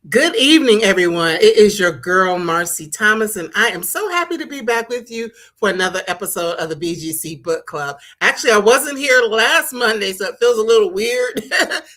Good evening, everyone. It is your girl, Marcy Thomas, and I am so happy to be back with you for another episode of the BGC Book Club. Actually, I wasn't here last Monday, so it feels a little weird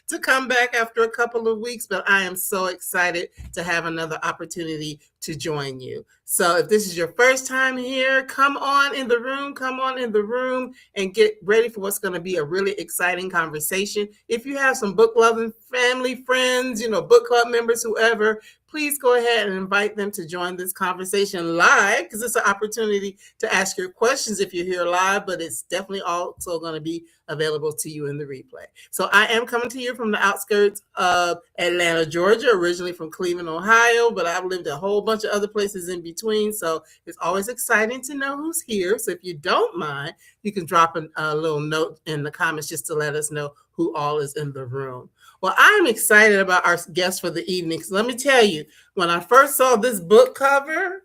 to come back after a couple of weeks, but I am so excited to have another opportunity to join you. So if this is your first time here, come on in the room, and get ready for what's going to be a really exciting conversation. If you have some book loving family, friends, book club members, whoever, please go ahead and invite them to join this conversation live, because it's an opportunity to ask your questions if you're here live, but it's definitely also going to be available to you in the replay. So I am coming to you from the outskirts of Atlanta, Georgia, originally from Cleveland, Ohio, but I've lived a whole bunch of other places in between. So it's always exciting to know who's here. So if you don't mind, you can drop a little note in the comments just to let us know who all is in the room. Well, I'm excited about our guest for the evening, because let me tell you, when I first saw this book cover,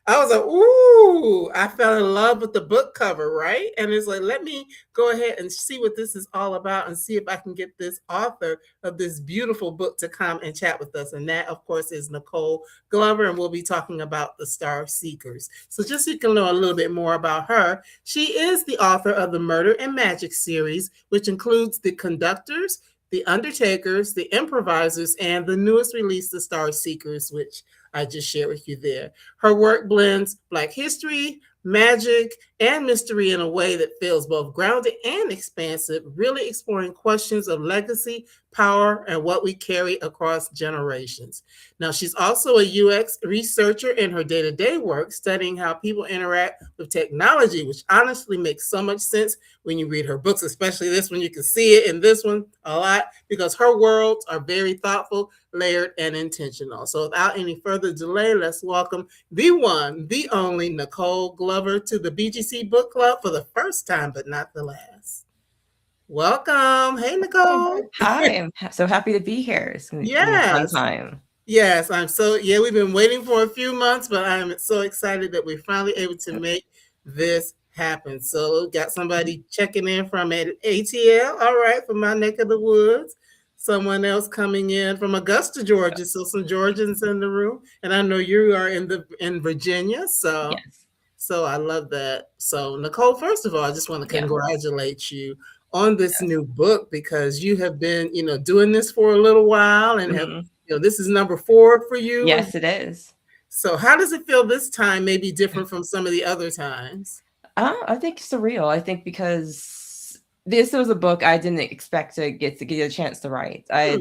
I was like, ooh, I fell in love with the book cover, right? And it's like, let me go ahead and see what this is all about and see if I can get this author of this beautiful book to come and chat with us. And that, of course, is Nicole Glover, and we'll be talking about the Starseekers. So just so you can know a little bit more about her, she is the author of the Murder and Magic series, which includes The Conductors, The Undertakers, The Improvisers, and the newest release, The Starseekers, which I just shared with you there. Her work blends Black history, magic, and mystery in a way that feels both grounded and expansive, really exploring questions of legacy, power, and what we carry across generations. Now, she's also a UX researcher in her day-to-day work, studying how people interact with technology, which honestly makes so much sense when you read her books, especially this one. You can see it in this one a lot, because her worlds are very thoughtful, layered, and intentional. So without any further delay, let's welcome the one, the only Nicole Glover to the BGC Book Club for the first time, but not the last. Welcome. Hey, Nicole. Hi, I'm so happy to be here. It's going to be a fun Yes. time. Yes, we've been waiting for a few months, but I'm so excited that we're finally able to make this happen. So got somebody checking in from ATL, all right, from my neck of the woods. Someone else coming in from Augusta, Georgia. So some Georgians in the room. And I know you are in Virginia. So Yes. so I love that. So Nicole, first of all, I just want to Yeah. congratulate you on this Yes. new book, because you have been, doing this for a little while, and have, hmm this is number 4 for you. Yes, it is. So how does it feel this time, maybe different from some of the other times? I think surreal. I think because this was a book I didn't expect to get a chance to write. Hmm.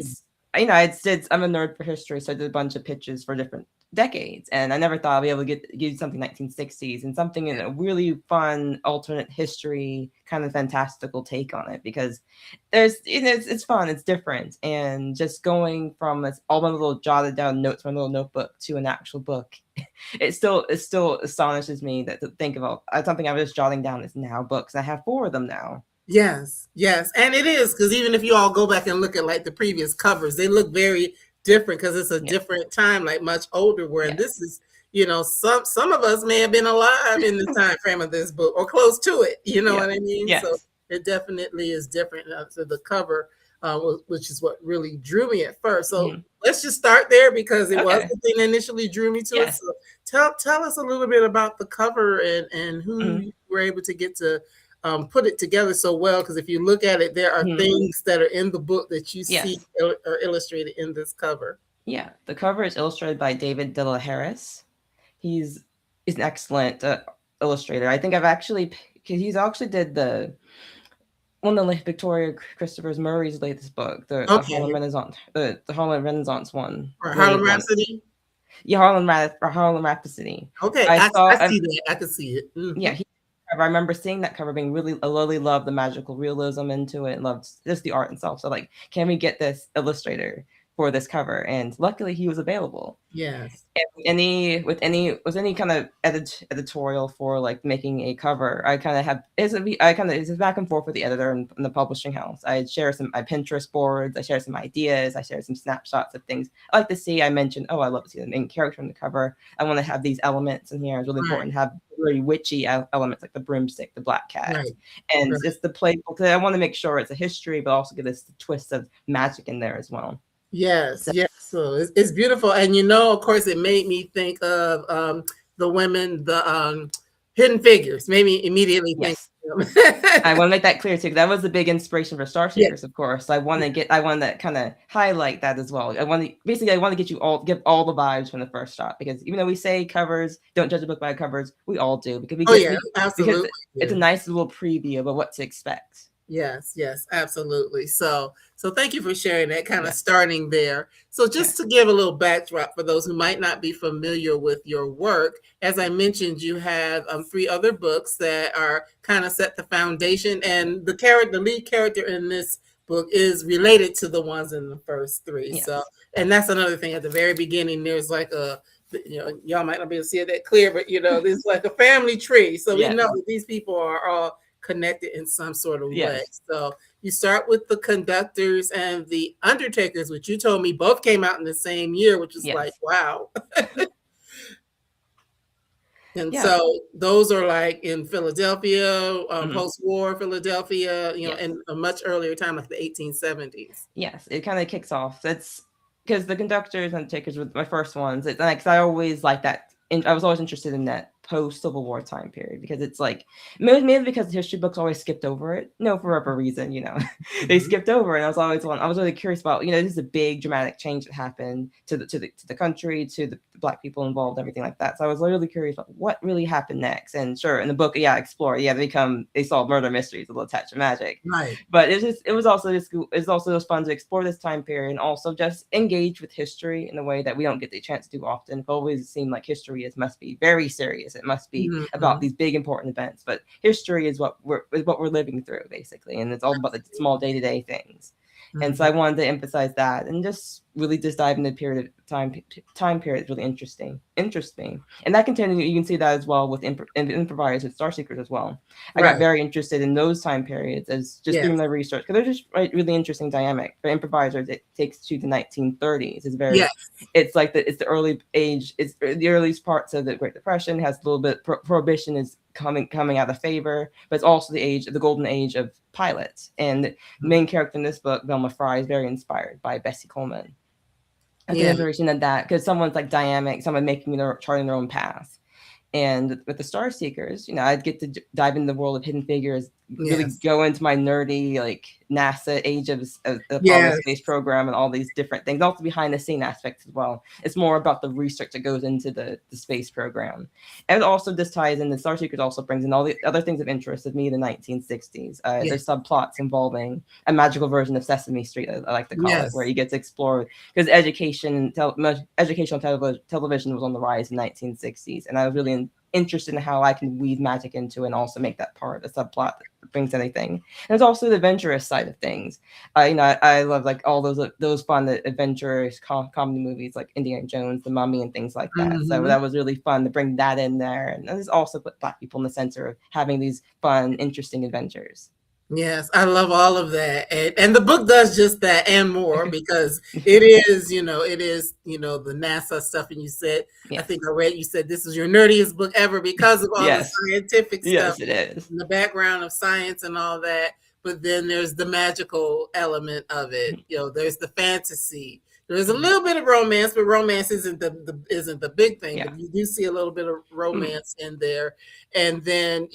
I'm a nerd for history, so I did a bunch of pitches for different decades, and I never thought I'd be able to get something 1960s and something in a really fun alternate history kind of fantastical take on it, because it's fun, it's different, and just going from all my little jotted down notes, my little notebook, to an actual book, it still astonishes me that to think about something I was just jotting down is now books. I have 4 of them now. Yes, yes. And it is, because even if you all go back and look at like the previous covers, they look very different, because it's a Yes, different time, like much older, where this yes, is, some of us may have been alive in the time frame of this book, or close to it, you know yeah, what I mean? So yes. it definitely is different. So the cover, which is what really drew me at first. So Mhm. let's just start there, because it was Okay. the thing that initially drew me to it. Yes. So tell us a little bit about the cover, and who Mhm. you were able to get to put it together so well, because if you look at it, there are Mhm. things that are in the book that you see Yes. are illustrated in this cover. Yeah. The cover is illustrated by David De La Harris. He's he's an excellent illustrator. I think I've actually because he's actually did one of the Victoria Christopher Murray's latest book, the Harlem Okay. Renaissance, the Harlem Renaissance one. Or Really Harlem one. Rhapsody. Yeah, Harlem Rhapsody. Okay, I saw. I see that. I can see it. Yeah, I remember seeing that cover, being really, I really loved the magical realism into it, loved just the art itself. So like, can we get this illustrator for this cover? And luckily, he was available. Yes. And with any kind of editorial for like making a cover, I kind of have it's a back and forth with the editor and the publishing house. I share some my Pinterest boards, I share some ideas, I share some snapshots of things I like to see. I mentioned, oh, I love to see the main character on the cover. I want to have these elements in here. It's really Right. important to have really witchy elements like the broomstick, the black cat, Right. and Right. it's the playful. Because I want to make sure it's a history, but also get this twist of magic in there as well. Yes, So yes. So it's beautiful, and of course, it made me think of the women, the hidden figures. Made me immediately think yes, of them. I want to make that clear too. That was the big inspiration for Yeah, Starseekers, of course. So I want to kind of highlight that as well. I want to give all the vibes from the first shot, because even though we say covers, don't judge a book by covers, we all do, because oh yeah, because absolutely. it's a Yeah. nice little preview of what to expect. Yes, yes, absolutely. So thank you for sharing that, kind of Yes, starting there. So just yes, to give a little backdrop for those who might not be familiar with your work, as I mentioned, you have three other books that are kind of set the foundation, and the lead character in this book is related to the ones in the first three. So, yes, and that's another thing. At the very beginning, there's like y'all might not be able to see it that clear, but there's like a family tree. So we know yes, that these people are all connected in some sort of way. yes, So you start with the conductors and the undertakers, which you told me both came out in the same year, which is like, yes, wow. And yeah, so those are like in Philadelphia, mhm, post-war Philadelphia, yes. in a much earlier time, like the 1870s. Yes, it kind of kicks off. That's because the conductors and takers were my first ones. It's like, 'cause I always like that. And I was always interested in that post Civil War time period, because it's like maybe because the history books always skipped over it. No, for whatever reason, they Mhm. skipped over, and I was really curious about, this is a big dramatic change that happened to the country, to the black people involved, everything like that. So I was really curious about what really happened next. And sure, in the book, yeah, explore, yeah, they solve murder mysteries, a little touch of magic, Right. but it was also just fun to explore this time period, and also just engage with history in a way that we don't get the chance to do often. It always seemed like history must be very serious. It must be about Mhm. these big important events, but history is what we're living through, basically, and it's all about the small day-to-day things. And so Mhm. I wanted to emphasize that, and just dive into the period of time period is really interesting, and that continued. You can see that as well with improvisers with Starseekers as well. I got Right. very interested in those time periods as just doing Yes. my research, because they're just really interesting dynamic. For improvisers, it takes to the 1930s. Yes. It's the early age. It's the earliest parts of the Great Depression. Has a little bit prohibition is coming out of favor, but it's also the golden age of pilots. And the main character in this book, Velma Fry, is very inspired by Bessie Coleman. That's an Yeah. inspiration of that, because someone's like dynamic, someone charting their own path. And with the Star Seekers, I'd get to dive into the world of Hidden Figures, really Yes. go into my nerdy, like NASA age of the Apollo Yes. space program and all these different things, also behind the scene aspects as well. It's more about the research that goes into the space program. And also this ties in, the Star Seekers also brings in all the other things of interest of me in the 1960s. Yes. There's subplots involving a magical version of Sesame Street, I like to call it, where Yes. you get to explore, because educational television was on the rise in the 1960s, and I was really interested in how I can weave magic into it and also make that part a subplot that brings anything. And there's also the adventurous side of things. I love like all those fun adventurous comedy movies like Indiana Jones, The Mummy, and things like that. So Mhm. that was really fun to bring that in there, and there's also put black people in the center of having these fun, interesting adventures. Yes, I love all of that. And the book does just that and more, because the NASA stuff. And you said, I Yes, think I read, you said this is your nerdiest book ever because of all the yes, scientific stuff, yes, it is. and the background of science and all that. But then there's the magical element of it. There's the fantasy. There's a little bit of romance, but romance isn't the big thing. Yeah. But you do see a little bit of Mm. romance in there. And then,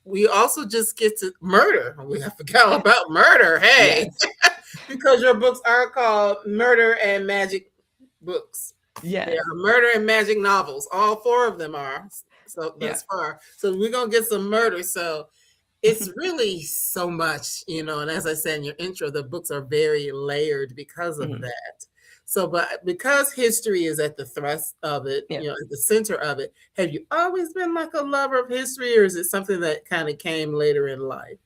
we also just get to murder. We forgot about murder. Hey, Yes, because your books are called murder and magic books. They yes, are murder and magic novels. All four of them are. So yeah. thus far. So we're gonna get some murder. So it's really so much, and as I said in your intro, the books are very layered because of Mhm. that. So, but because history is at the thrust of it, Yeah. at the center of it, have you always been like a lover of history, or is it something that kind of came later in life?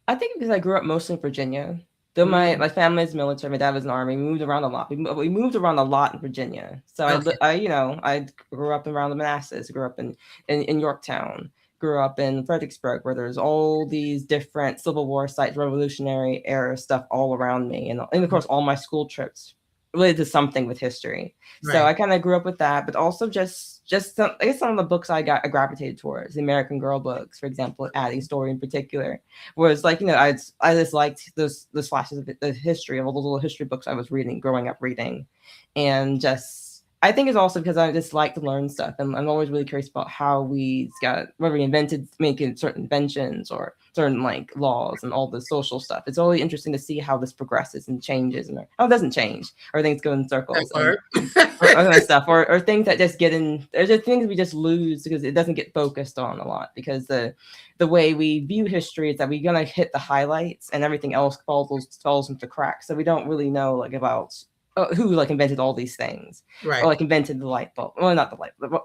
I think because I grew up mostly in Virginia. Though Mm, my family's military, my dad was in the army. We moved around a lot. We moved around a lot in Virginia. So okay. I grew up around the Manassas. Grew up in Yorktown. Grew up in Fredericksburg, where there's all these different Civil War sites, Revolutionary era stuff all around me, and of course all my school trips. related to something with history. So Right. I kind of grew up with that, but also just some, I guess some of the books I gravitated towards, the American Girl books, for example, Addie's story in particular, was like, I just liked those flashes of the history of all those little history books I was reading, growing up reading, and just. I think it's also because I just like to learn stuff, and I'm always really curious about how whether we invented making certain inventions or certain like laws and all the social stuff. It's always interesting to see how this progresses and changes, and how it doesn't change, or things go in circles, and or other stuff, or things that just get in. There's just things we just lose because it doesn't get focused on a lot, because the way we view history is that we're gonna hit the highlights and everything else falls into cracks. So we don't really know like about who like invented all these things, Right. or like invented the light bulb. Well, not the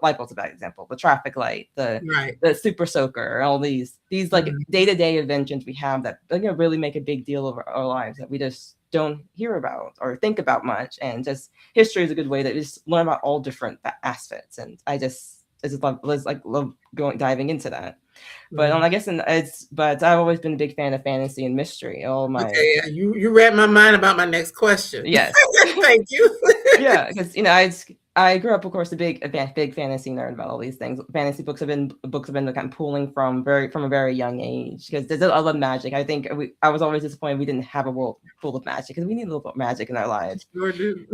light bulb's a bad example. The traffic light, Right. the super soaker, all these like Mhm. day-to-day inventions we have that really make a big deal of our lives that we just don't hear about or think about much. And just history is a good way to just learn about all different aspects. And I just love diving into that. But Mhm. I guess but I've always been a big fan of fantasy and mystery. All my Okay, yeah, you read my mind about my next question. yes. Thank you. Yeah, because I grew up, of course, a big fantasy nerd about all these things. Fantasy books have been kind of pulling from a very young age, because I love magic. I think I was always disappointed we didn't have a world full of magic, because we need a little bit of magic in our lives. Sure do.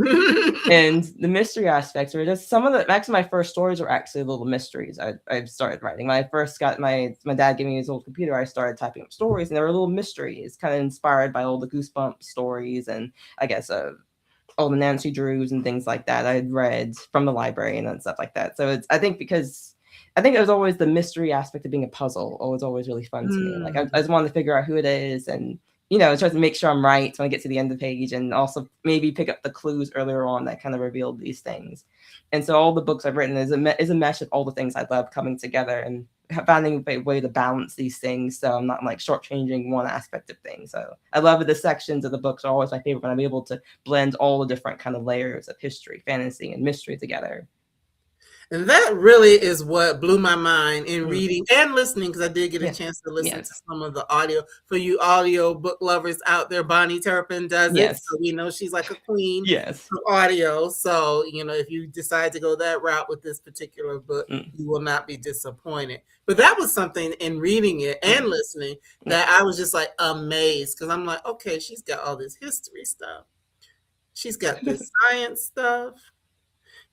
And the mystery aspects were just some of the actually my first stories were actually little mysteries I started writing. When I first got my dad gave me his old computer, I started typing up stories, and there were little mysteries kind of inspired by all the Goosebumps stories, and I guess all the Nancy Drews and things like that I had read from the library and stuff like that. So I think it was always the mystery aspect of being a puzzle was always really fun to me. Like I just wanted to figure out who it is, and try to make sure I'm right when I get to the end of the page, and also maybe pick up the clues earlier on that kind of revealed these things. And so all the books I've written is a mesh of all the things I love coming together, and finding a way to balance these things so I'm not like shortchanging one aspect of things. So I love it. The sections of the books are always my favorite when I'm able to blend all the different kind of layers of history, fantasy, and mystery together. And that really is what blew my mind in reading and listening, because I did get a chance to listen to some of the audio. For you audio book lovers out there, Bonnie Turpin does it. So we know she's like a queen of audio. So, if you decide to go that route with this particular book, you will not be disappointed. But that was something in reading it and listening that I was just like amazed, because I'm like, okay, she's got all this history stuff. She's got this science stuff.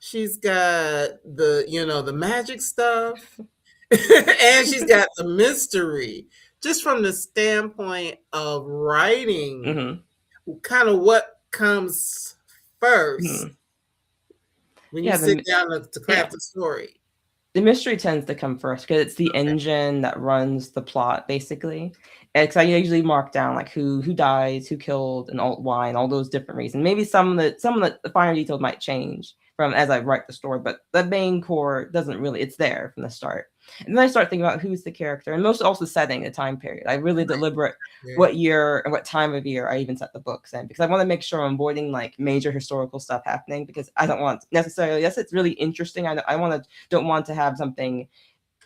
She's got the magic stuff, and she's got the mystery. Just from the standpoint of writing, kind of what comes first when you sit down to craft a story. The mystery tends to come first, because it's the engine that runs the plot, basically. Because I usually mark down like who dies, who killed, and why, and all those different reasons. Maybe some of the finer details might change from as I write the story, but the main core doesn't really. It's there from the start. And then I start thinking about who's the character, and most also setting the time period. I really deliberate what year and what time of year I even set the books in, because I want to make sure I'm avoiding like major historical stuff happening, because I don't want necessarily. Yes, it's really interesting. Don't want to have something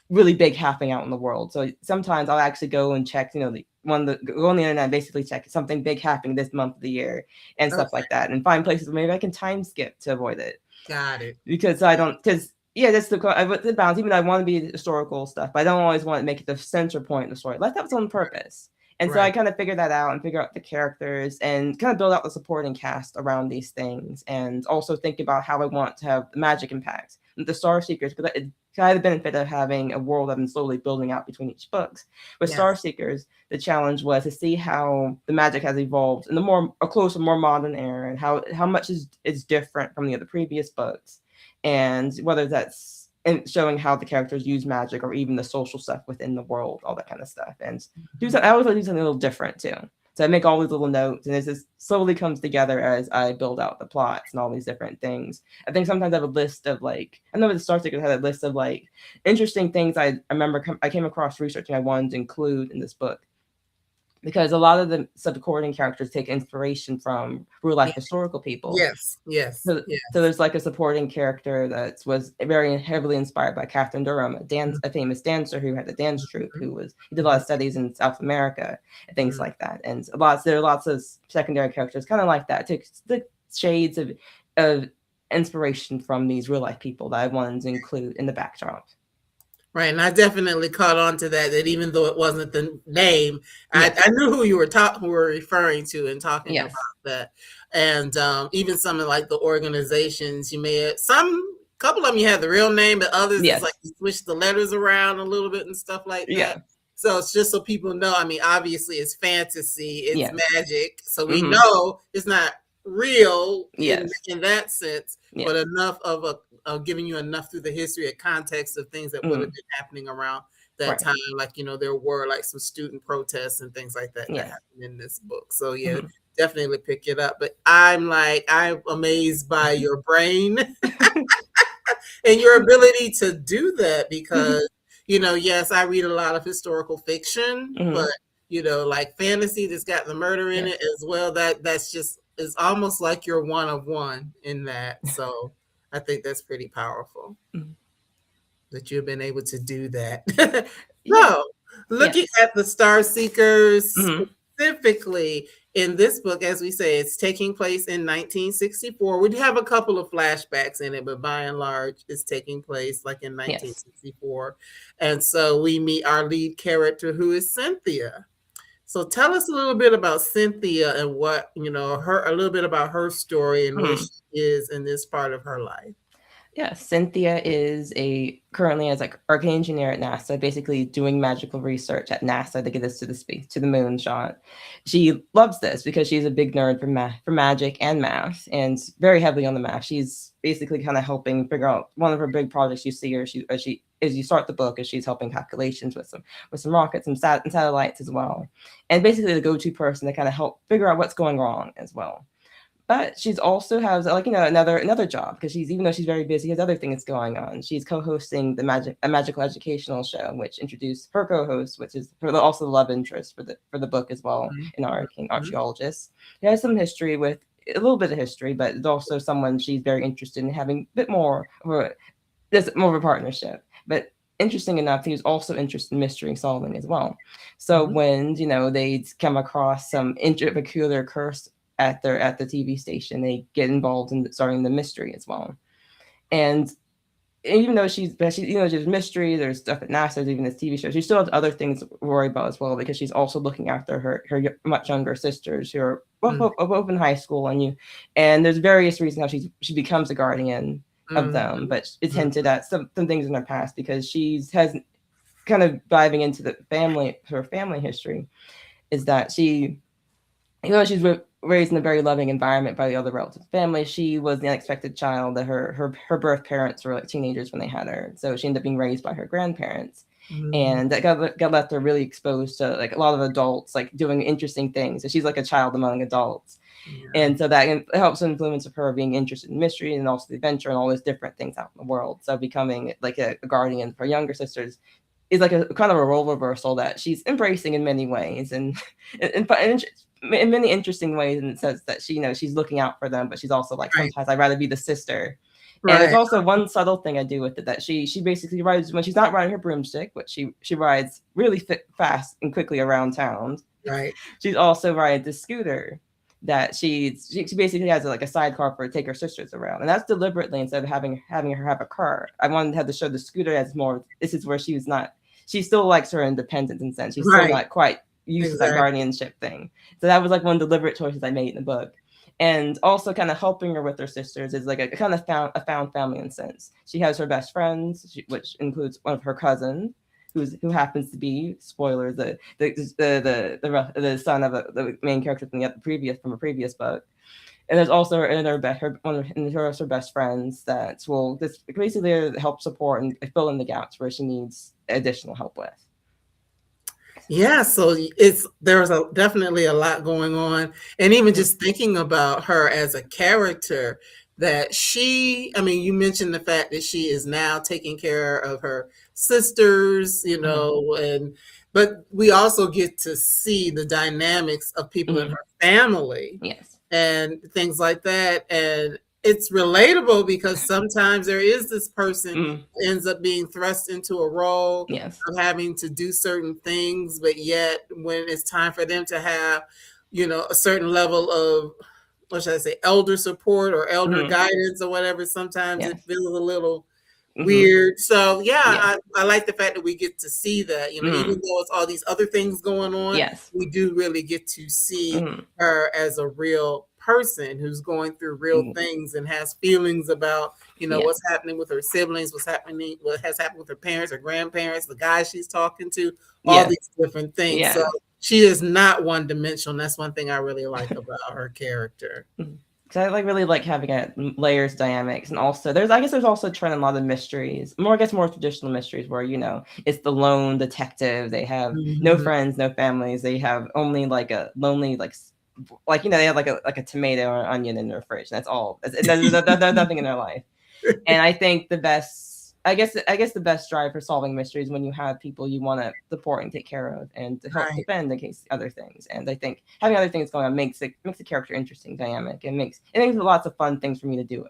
really big happening out in the world. So sometimes I'll actually go and check, go on the internet and basically check something big happening this month of the year and stuff like that, and find places where maybe I can time skip to avoid it. Got it. Because that's the balance. Even though I want to be historical stuff, but I don't always want to make it the center point of the story. Let that was on purpose. And so I kind of figure that out and figure out the characters and kind of build out the supporting cast around these things, and also think about how I want to have the magic impact. The Starseekers, because I had the benefit of having a world I've been slowly building out between each books. With Starseekers, the challenge was to see how the magic has evolved in a closer, more modern era, and how much is different from the other previous books, and whether that's showing how the characters use magic or even the social stuff within the world, all that kind of stuff. And I always like to do something a little different too. So I make all these little notes, and it just slowly comes together as I build out the plots and all these different things. I think sometimes I have a list of I know the Starseekers had a list of interesting things I remember I came across researching I wanted to include in this book. Because a lot of the supporting characters take inspiration from real life historical people. Yes. So there's a supporting character that was very heavily inspired by Catherine Durham, a famous dancer who had a dance troupe, he did a lot of studies in South America and things like that. And there are lots of secondary characters kind of like that to shades of inspiration from these real life people that I wanted to include in the backdrop. Right, and I definitely caught on to that. That even though it wasn't the name, I knew who you were referring to and talking Yes. about that. And even some of like the organizations, you may have some couple of them you had the real name, but others Yes. it's like you switch the letters around a little bit and stuff like that. Yeah. So it's just so people know. I mean, obviously it's fantasy, it's Yes. magic, so we know it's not real Yes. in that sense, Yes. but enough of giving you enough through the history and context of things that would have been happening around that time. Like, there were like some student protests and things like that that happened in this book. So yeah, definitely pick it up. But I'm amazed by your brain and your ability to do that because, yes, I read a lot of historical fiction, but like fantasy that's got the murder in it as well. That's just is almost like you're one of one in that. So I think that's pretty powerful that you've been able to do that. So looking at the Starseekers specifically in this book, as we say, it's taking place in 1964. We have a couple of flashbacks in it, but by and large, it's taking place like in 1964. And so we meet our lead character, who is Cynthia. So tell us a little bit about Cynthia and what, a little bit about her story and where she is in this part of her life. Yeah, Cynthia is currently as like arcane engineer at NASA, basically doing magical research at NASA to get us to the moon shot. She loves this because she's a big nerd for magic and math, and very heavily on the math. She's basically kind of helping figure out one of her big projects. You see her, as you start the book, as she's helping calculations with some rockets and satellites as well, and basically the go-to person to kind of help figure out what's going wrong as well. But she's also has another job because even though she's very busy, has other things going on. She's co-hosting a magical educational show, which introduced her co-host, which is also the love interest for the book as well, an arcane archaeologist. She has some history with a little bit of history, but it's also someone she's very interested in having a bit more of a partnership. But interesting enough, he was also interested in mystery solving as well. So when they come across some peculiar curse at the TV station, they get involved in starting the mystery as well. And even though she's there's mystery, there's stuff at NASA, there's even this TV show, she still has other things to worry about as well, because she's also looking after her much younger sisters who are both in high school, and there's various reasons how she becomes a guardian of them, but it's hinted at some things in her past, because has kind of diving into her family history, is that she's raised in a very loving environment by the other relatives family. She was the unexpected child that her birth parents were like teenagers when they had her, so she ended up being raised by her grandparents, and that got left her really exposed to like a lot of adults like doing interesting things. So she's like a child among adults, and so that helps influence of her being interested in mystery and also the adventure and all those different things out in the world. So becoming like a guardian for younger sisters is like a kind of a role reversal that she's embracing in many ways, and in many interesting ways, and it says that she's looking out for them, but she's also like, sometimes I'd rather be the sister. And there's also one subtle thing I do with it, that she basically rides, when she's not riding her broomstick, but she rides really fast and quickly around town. She's also riding the scooter that she basically has like a sidecar for take her sisters around, and that's deliberately, instead of having her have a car. I wanted to have to show the scooter as more, this is where she still likes her independence in sense. She's still not quite used to that guardianship thing. So that was like one deliberate choices I made in the book. And also kind of helping her with her sisters is like a kind of found family in sense. She has her best friends, which includes one of her cousins, who happens to be, spoiler, the son of the main character from a previous book. And there's also her best friends that will just basically help support and fill in the gaps where she needs additional help with. Yeah, so there's definitely a lot going on, and even just thinking about her as a character, that you mentioned the fact that she is now taking care of her sisters, but we also get to see the dynamics of people in her family, and things like that, and it's relatable because sometimes there is this person who ends up being thrust into a role of having to do certain things, but yet when it's time for them to have, a certain level of what should I say, elder support or elder Mhm. guidance or whatever. Sometimes it Yes. feels a little Mhm. weird. So yeah, Yeah. I like the fact that we get to see that, even Mhm. though it's all these other things going on, Yes. we do really get to see Mhm. her as a real person who's going through real Mhm. things and has feelings about, Yeah. what's happening with her siblings, what has happened with her parents, her grandparents, the guy she's talking to, all Yeah. these different things. So Yeah. she is not one dimensional. That's one thing I really like about her character. Because I like really like having a layers dynamics, and also there's also a trend in a lot of mysteries, more traditional mysteries where it's the lone detective. They have no Mhm. friends, no families. They have only like a lonely they have like a tomato or an onion in their fridge. That's all. There's nothing in their life. And I think I guess the best drive for solving mysteries when you have people you want to support and take care of and to help Right. defend against other things. And I think having other things going on makes the character interesting, dynamic, and makes lots of fun things for me to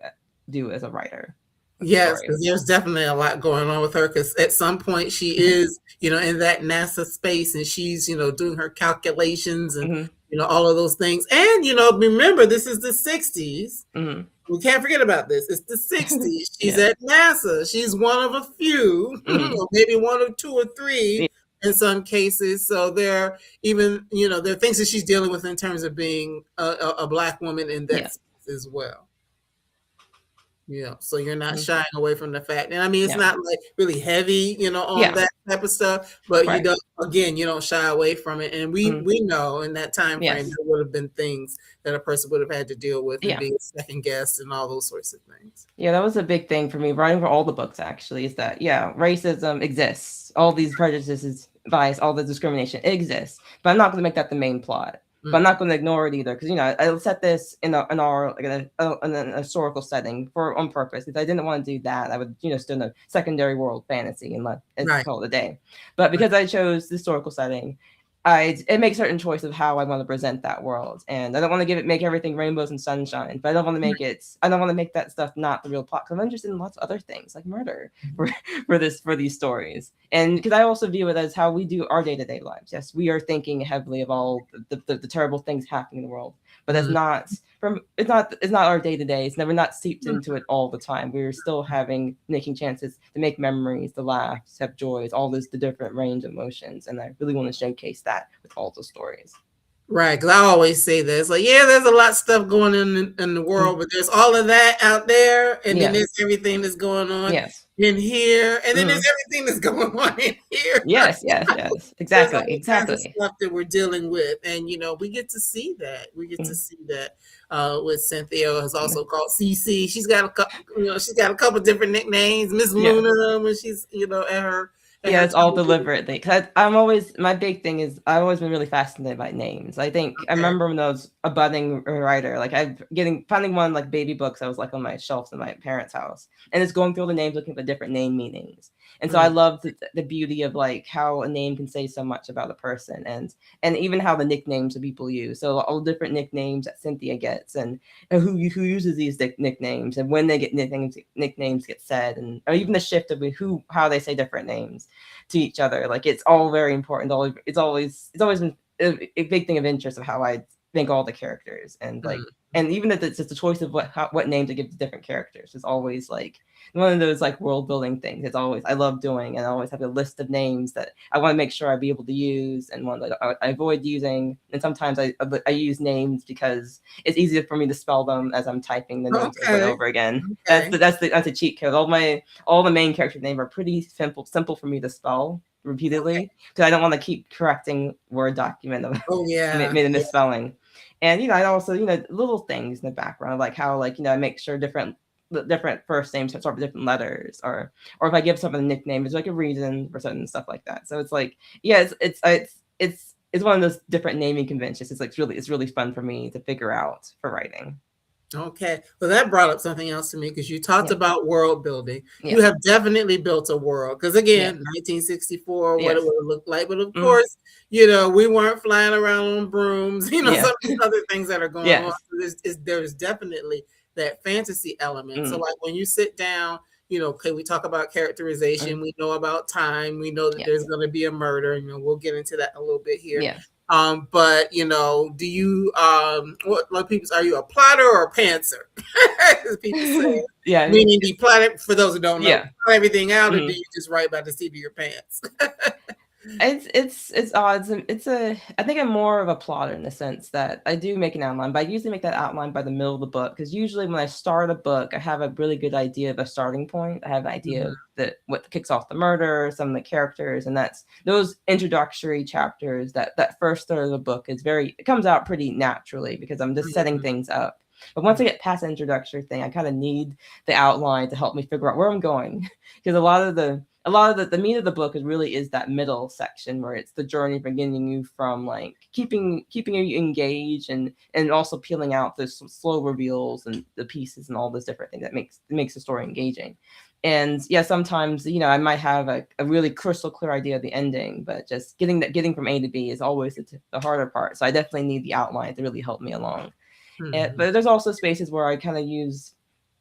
do as a writer with the Yes, because stories. there's definitely a lot going on with her. Because at some point she Hmm. is, in that NASA space, and she's, doing her calculations and Hmm. all of those things. And remember, this is the '60s. Hmm. We can't forget about this. It's the '60s. She's Yes. at NASA. She's one of a few, Hmm. or maybe one or two or Yeah. three in some cases. So there, even there are things that she's dealing with in terms of being a Black woman in that Yeah. space as well. So you're not Hmm. shying away from the fact. And I mean, it's Yeah. not like really heavy, on Yeah. that type of stuff, but Right. you don't shy away from it. And we Hmm. we know in that time frame Yes. there would have been things that a person would have had to deal with and Yeah. being second guessed and all those sorts of things. Yeah, that was a big thing for me writing for all the books actually, is that racism exists. All these prejudices, bias, all the discrimination exists. But I'm not going to make that the main plot. But I'm not Mm-mm. going to ignore it either because I set this in our like in a historical setting for on purpose. If I didn't want to do that, I would still in a secondary world fantasy and Right, call it a day. But right. because I chose the historical setting, it makes certain choice of how I want to present that world, and I don't want to make everything rainbows and sunshine, but I don't want to make that stuff not the real plot because I'm interested in lots of other things like murder for for these stories, and because I also view it as how we do our day-to-day lives. Yes, we are thinking heavily of all the terrible things happening in the world, but that's Mm-hmm. not from it's not our day-to-day. It's never not seeped into it all the time. We're still making chances to make memories, to laugh, to have joys, all the different range of emotions, and I really want to showcase that with all the stories. Right, because I always say that it's like, yeah, there's a lot of stuff going in the Mm. world, but there's all of that out there, and then Yeah. there's everything that's going on Yes. in here, and then there's Hmm. everything that's going on in here. Yes. Yes. Yes. There's Exactly. all kinds of Exactly. stuff that we're dealing with, and we get to see that. We get to Mm. see that with Cynthia, is also called CC. She's got a couple, different nicknames. Miss Yeah. Luna when she's at Yeah, her it's all television. deliberately. Because I'm always my big thing is I've always been really fascinated by names. I think I Okay. remember when I was a budding writer, like I finding one like baby books I was like on my shelves in my parents' house, and it's going through all the names looking for different name meanings. And so I Mm, love the beauty of like how a name can say so much about a person, and even how the nicknames that people use. So all the different nicknames that Cynthia gets, and who uses these nicknames, and when they get nicknames get said, and or even the shift of how they say different names to each other. Like it's all very important. It's always been a big thing of interest of how I think all the characters, mm. and even if it's just a choice of what name to give to different characters is always like one of those like world building things. It's always I love doing, and I always have a list of names that I want to make sure I be able to use, and one that I avoid using. And sometimes I use names because it's easier for me to spell them as I'm typing the names over and Okay. over again. Okay. That's a cheat code. All the main character names are pretty simple for me to spell Okay. repeatedly because I don't want to keep correcting Word document of Oh yeah. made a Yeah. misspelling. And I also little things in the background like how I make sure different first names start with different letters, or if I give someone a nickname, there's like a reason for certain stuff like that. So it's like it's one of those different naming conventions. It's really fun for me to figure out for writing. Okay. Well, that brought up something else to me because you talked Yeah. about world building. You Yeah. have definitely built a world because Yeah. again, 1964, what it Yes. would have looked like. But of Mm. course, we weren't flying around on brooms. Some Yeah. of these other things that are going on. Yes. So there's definitely that fantasy element. So Mm. like when you sit down, okay, we talk about Mm. characterization. We know about time. We know that there's Yes. going to be a murder. We'll get into that a little bit here. Yeah. But do you what like people are you a plotter or a pantser? As people say. Yeah, Meaning do you plot it for those who don't know, yeah. plot everything out or do Mhm. you just write by the seat of your pants? It's odd. It's a I think I'm more of a plotter in the sense that I do make an outline, but I usually make that outline by the middle of the book because usually when I start a book, I have a really good idea of a starting point. I have an idea of Mhm. what kicks off the murder, some of the characters, and that's those introductory chapters. That first third of the book is it comes out pretty naturally because I'm just setting Mhm. things up. But once I get past the introductory thing, I kind of need the outline to help me figure out where I'm going because a lot of the meat of the book is that middle section where it's the journey beginning you from like keeping you engaged and also peeling out the slow reveals and the pieces and all those different things that makes the story engaging. And yeah, sometimes I might have a really crystal clear idea of the ending, but just getting from A to B is always the harder part. So I definitely need the outline to really help me along. Mhm. But there's also spaces where I kind of use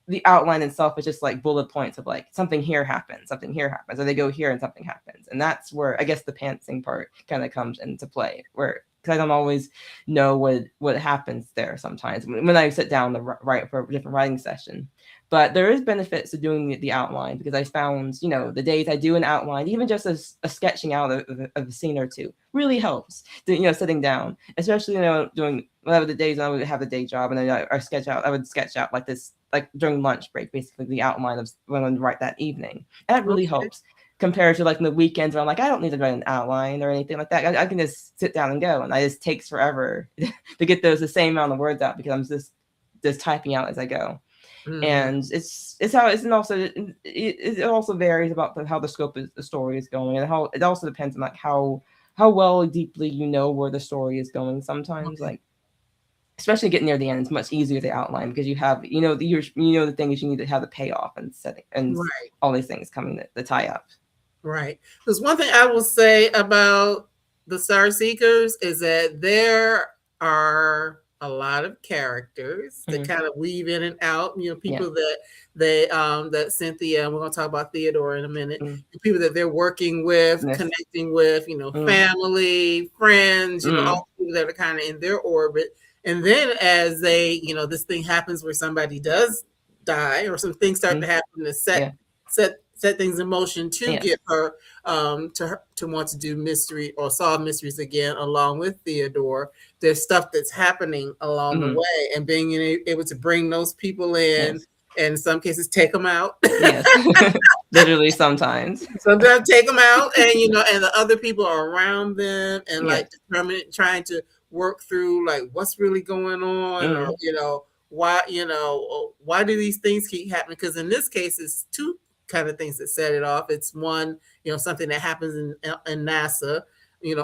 the outline itself is just like bullet points of like something here happens, or they go here and something happens, and that's where I guess the pantsing part kind of comes into play, where because I don't always know what happens there sometimes when I sit down to write for a different writing session. But there is benefits to doing the outline because I found the days I do an outline, even just a sketching out of a scene or two, really helps. Sitting down, especially doing whatever the days I would have a day job, and then I would sketch out like this, like during lunch break, basically the outline of what I'm going to write that evening. And that really Okay. helps compared to like the weekends where I'm like, I don't need to write an outline or anything like that. I can just sit down and go, and it just takes forever to get the same amount of words out because I'm just typing out as I go. Mhm. And it's how it's and also it also varies about how the scope of the story is going, and how it also depends on like how well deeply where the story is going. Sometimes Okay. like especially getting near the end, it's much easier to outline because you have the thing is you need to have the payoff and setting and Right. all these things coming the tie up. Right. Because one thing I will say about the Starseekers is that there are a lot of characters that Mhm. kind of weave in and out. Yeah. People that Cynthia, and we're going to talk about Theodore in a minute. Mm. The people that they're working with, Yes. connecting with, Mm. family, friends, Mm. all the people that are kind of in their orbit. And then as this thing happens where somebody does die or some things start to Mm. happen to Yeah. set things in motion to Yes. get her to want to do mystery or solve mysteries again along with Theodore. There's stuff that's happening along the Mm. way, and being able to bring those people in, Yes. and in some cases take them out. Yes. Literally sometimes. Sometimes take them out, and and the other people are around them, and Yes. like trying to work through like what's really going on, or Mm. why do these things keep happening? Because in this case, it's two kind of things that set it off. It's one, something that happens in NASA,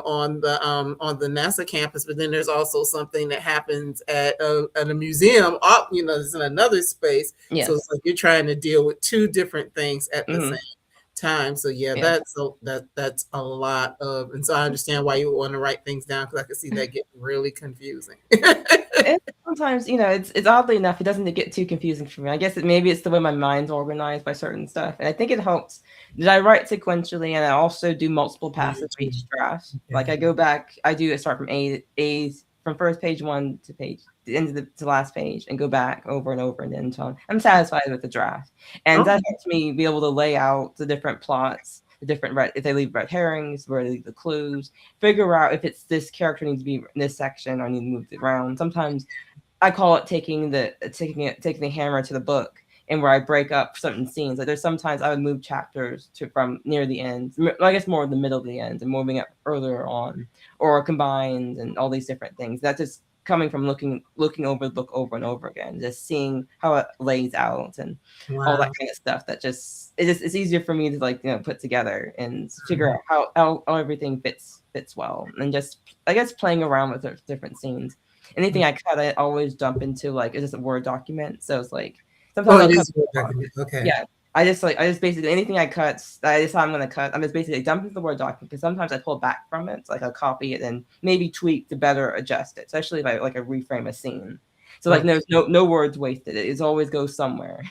on the NASA campus, but then there's also something that happens at a museum, it's in another space. So it's Yes. like you're trying to deal with two different things at the same Mm. time. So yeah, Yes. that's a lot of, and so I understand why you would want to write things down because I can see that getting really confusing. And sometimes, it's oddly enough, it doesn't get too confusing for me. I guess maybe it's the way my mind's organized by certain stuff, and I think it helps that I write sequentially, and I also do multiple passes for each draft. Like I go back, I start from from first page one to the end of to last page, and go back over and over, and then until I'm satisfied with the draft, and Okay. that helps me be able to lay out the different plots, the different if they leave red herrings, where they leave the clues, figure out if it's this character needs to be in this section or I need to move it around. Sometimes I call it taking the hammer to the book, and where I break up certain scenes. Like there's sometimes I would move chapters from near the end, I guess more in the middle of the end, and moving up earlier on, or combined, and all these different things. That's just coming from looking over the book over and over again, just seeing how it lays out and all that Wow. kind of stuff. It's easier for me to like put together and figure out how everything fits well, and just I guess playing around with the different scenes. Anything I cut, I always jump into like it's just a Word document. So it's like Oh, sometimes I'll it cut. is a Word document. Okay. Yeah, I just basically anything I cut that I decide I'm gonna cut, I'm just basically dump into the Word document because sometimes I pull back from it, so like I'll copy it and maybe tweak to better adjust it, especially if I like I reframe a scene. So like Okay. there's no words wasted. It always goes somewhere.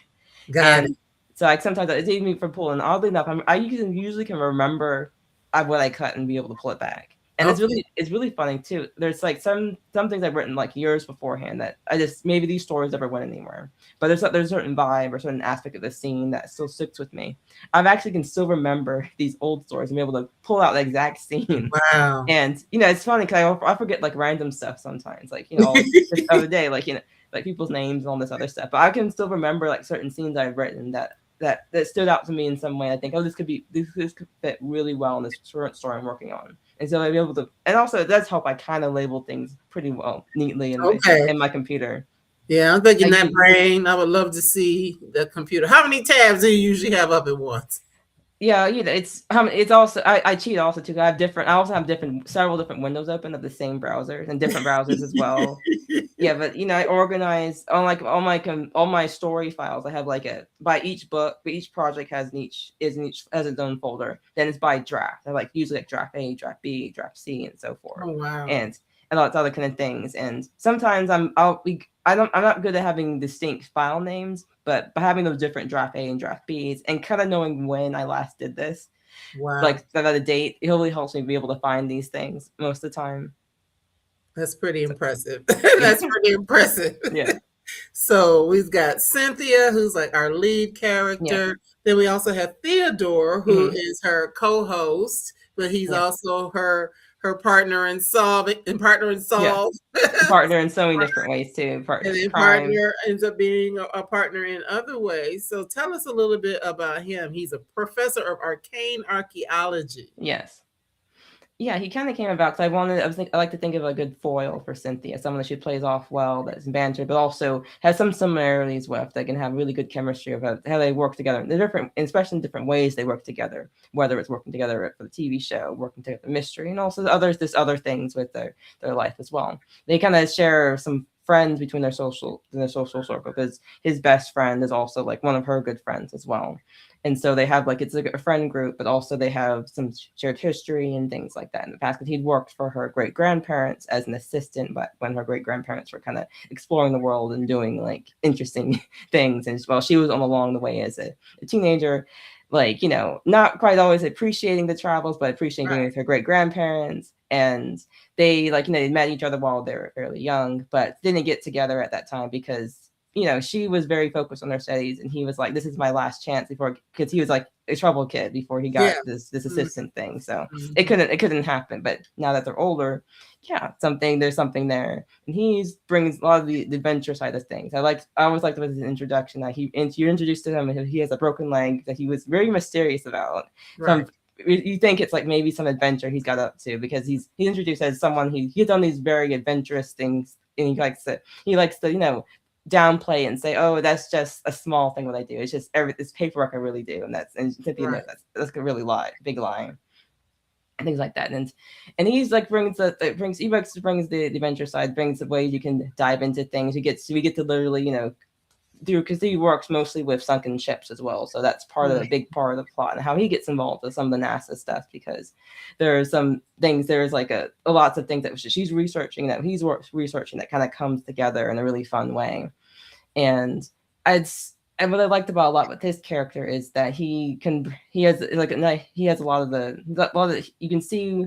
Got it. And so like sometimes it's even for pulling. Oddly enough, I usually can remember what I cut and be able to pull it back. And it's really funny too. There's like some things I've written like years beforehand that I just maybe these stories never went anywhere. But there's a certain vibe or certain aspect of the scene that still sticks with me. I've actually can still remember these old stories and be able to pull out the exact scene. Wow. And it's funny because I forget like random stuff sometimes, like this other day, like like people's names and all this other stuff. But I can still remember like certain scenes I've written that stood out to me in some way. I think, oh, this could fit really well in this current story I'm working on. And so I'd be able to, and also it does help. I kind of label things pretty well, neatly in my computer. Yeah, I'm thinking that brain. I would love to see the computer. How many tabs do you usually have up at once? Yeah, it's also I cheat also too. I also have several different windows open of the same browser and different browsers as well. Yeah, but I organize on like all my story files. I have like by each book, but each project has its own folder. Then it's by draft. I like usually like draft A, draft B, draft C, and so forth. Oh wow! And lots of other kind of things. And sometimes I'm not good at having distinct file names, but by having those different draft A and draft Bs and kind of knowing when I last did this, like the date, it really helps me be able to find these things most of the time. That's pretty impressive. That's pretty impressive. Yeah. So we've got Cynthia, who's like our lead character. Yeah. Then we also have Theodore, who is her co-host, but he's also her partner in solve. Partner in so many different ways too. And then partner ends up being a partner in other ways. So tell us a little bit about him. He's a professor of arcane archaeology. Yes. Yeah, he kind of came about because I like to think of a good foil for Cynthia, someone that she plays off well, that's banter, but also has some similarities with that can have really good chemistry about how they work together. They're different, especially in different ways they work together, whether it's working together for the TV show, working together for mystery, and also other things with their life as well. They kind of share some friends between their social circle because his best friend is also like one of her good friends as well. And so they have it's like a friend group, but also they have some shared history and things like that in the past. Because he'd worked for her great grandparents as an assistant, but when her great grandparents were kind of exploring the world and doing like interesting things, and well, she was along the way as a teenager, not quite always appreciating the travels, but appreciating being with her great grandparents. And they they met each other while they were fairly young, but didn't get together at that time because she was very focused on her studies, and he was like, this is my last chance because he was like a trouble kid before he got this assistant thing. So it couldn't happen. But now that they're older, there's something there. And he brings a lot of the adventure side of things. I always liked his introduction that you're introduced to him and he has a broken leg that he was very mysterious about. Right. You think it's like maybe some adventure he's got up to because he's introduced as someone he's done these very adventurous things, and he likes to downplay and say, oh, that's just a small thing what I do. It's just this paperwork I really do, and Cynthia knows that's a really big lie, and things like that. And he's like brings the adventure side, brings the way you can dive into things. We get to literally because he works mostly with sunken ships as well, so that's part of a big part of the plot and how he gets involved with some of the NASA stuff, because there are some things, there's like lots of things that she's researching that he's researching that kind of comes together in a really fun way. And what I liked about a lot with his character is that he has a lot of the you can see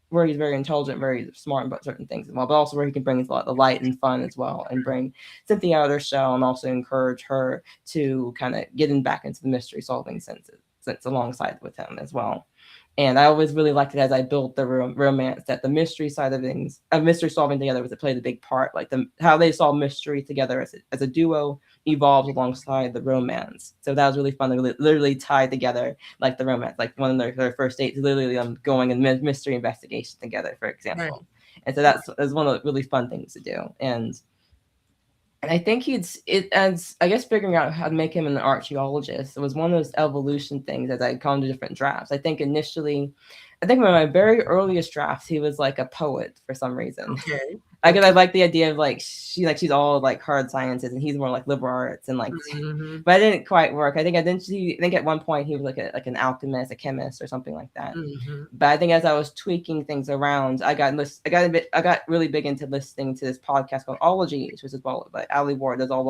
where he's very intelligent, very smart about certain things as well, but also where he can bring a lot of light and fun as well, and bring Cynthia out of her shell, and also encourage her to kind of get back into the mystery solving sense alongside with him as well. And I always really liked it as I built the romance, that the mystery side of things, mystery solving together, was it played a big part. Like how they solve mystery together as a duo evolves alongside the romance. So that was really fun. They literally tied together like the romance, like one of their first dates, literally going in mystery investigation together, for example. Right. And so that's one of the really fun things to do. And I think figuring out how to make him an archaeologist. It was one of those evolution things as I'd gone to different drafts. I think one of my very earliest drafts, he was like a poet for some reason. Okay. I like the idea of she's all like hard sciences and he's more like liberal arts and but it didn't quite work. I think at one point he was like an alchemist, a chemist or something like that. Mm-hmm. But I think as I was tweaking things around, I got really big into listening to this podcast called Ology, which is Ali Ward does all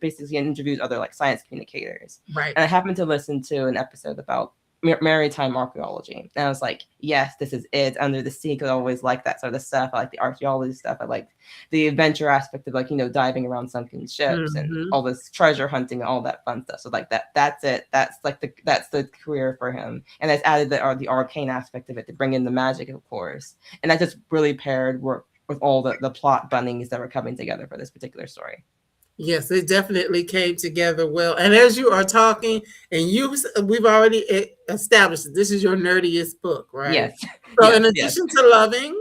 basically interviews other like science communicators. Right. And I happened to listen to an episode about maritime archaeology. And I was like, yes, this is it. Under the sea, because I always like that sort of stuff. I like the archaeology stuff. I like the adventure aspect of, like, diving around sunken ships and all this treasure hunting and all that fun stuff. So like that's it. That's like that's the career for him. And it's added the arcane aspect of it to bring in the magic, of course. And that just really paired work with all the plot bunnies that were coming together for this particular story. Yes, it definitely came together well. And as you are talking, and we've already established that this is your nerdiest book, right? Yes. So yes, in addition to loving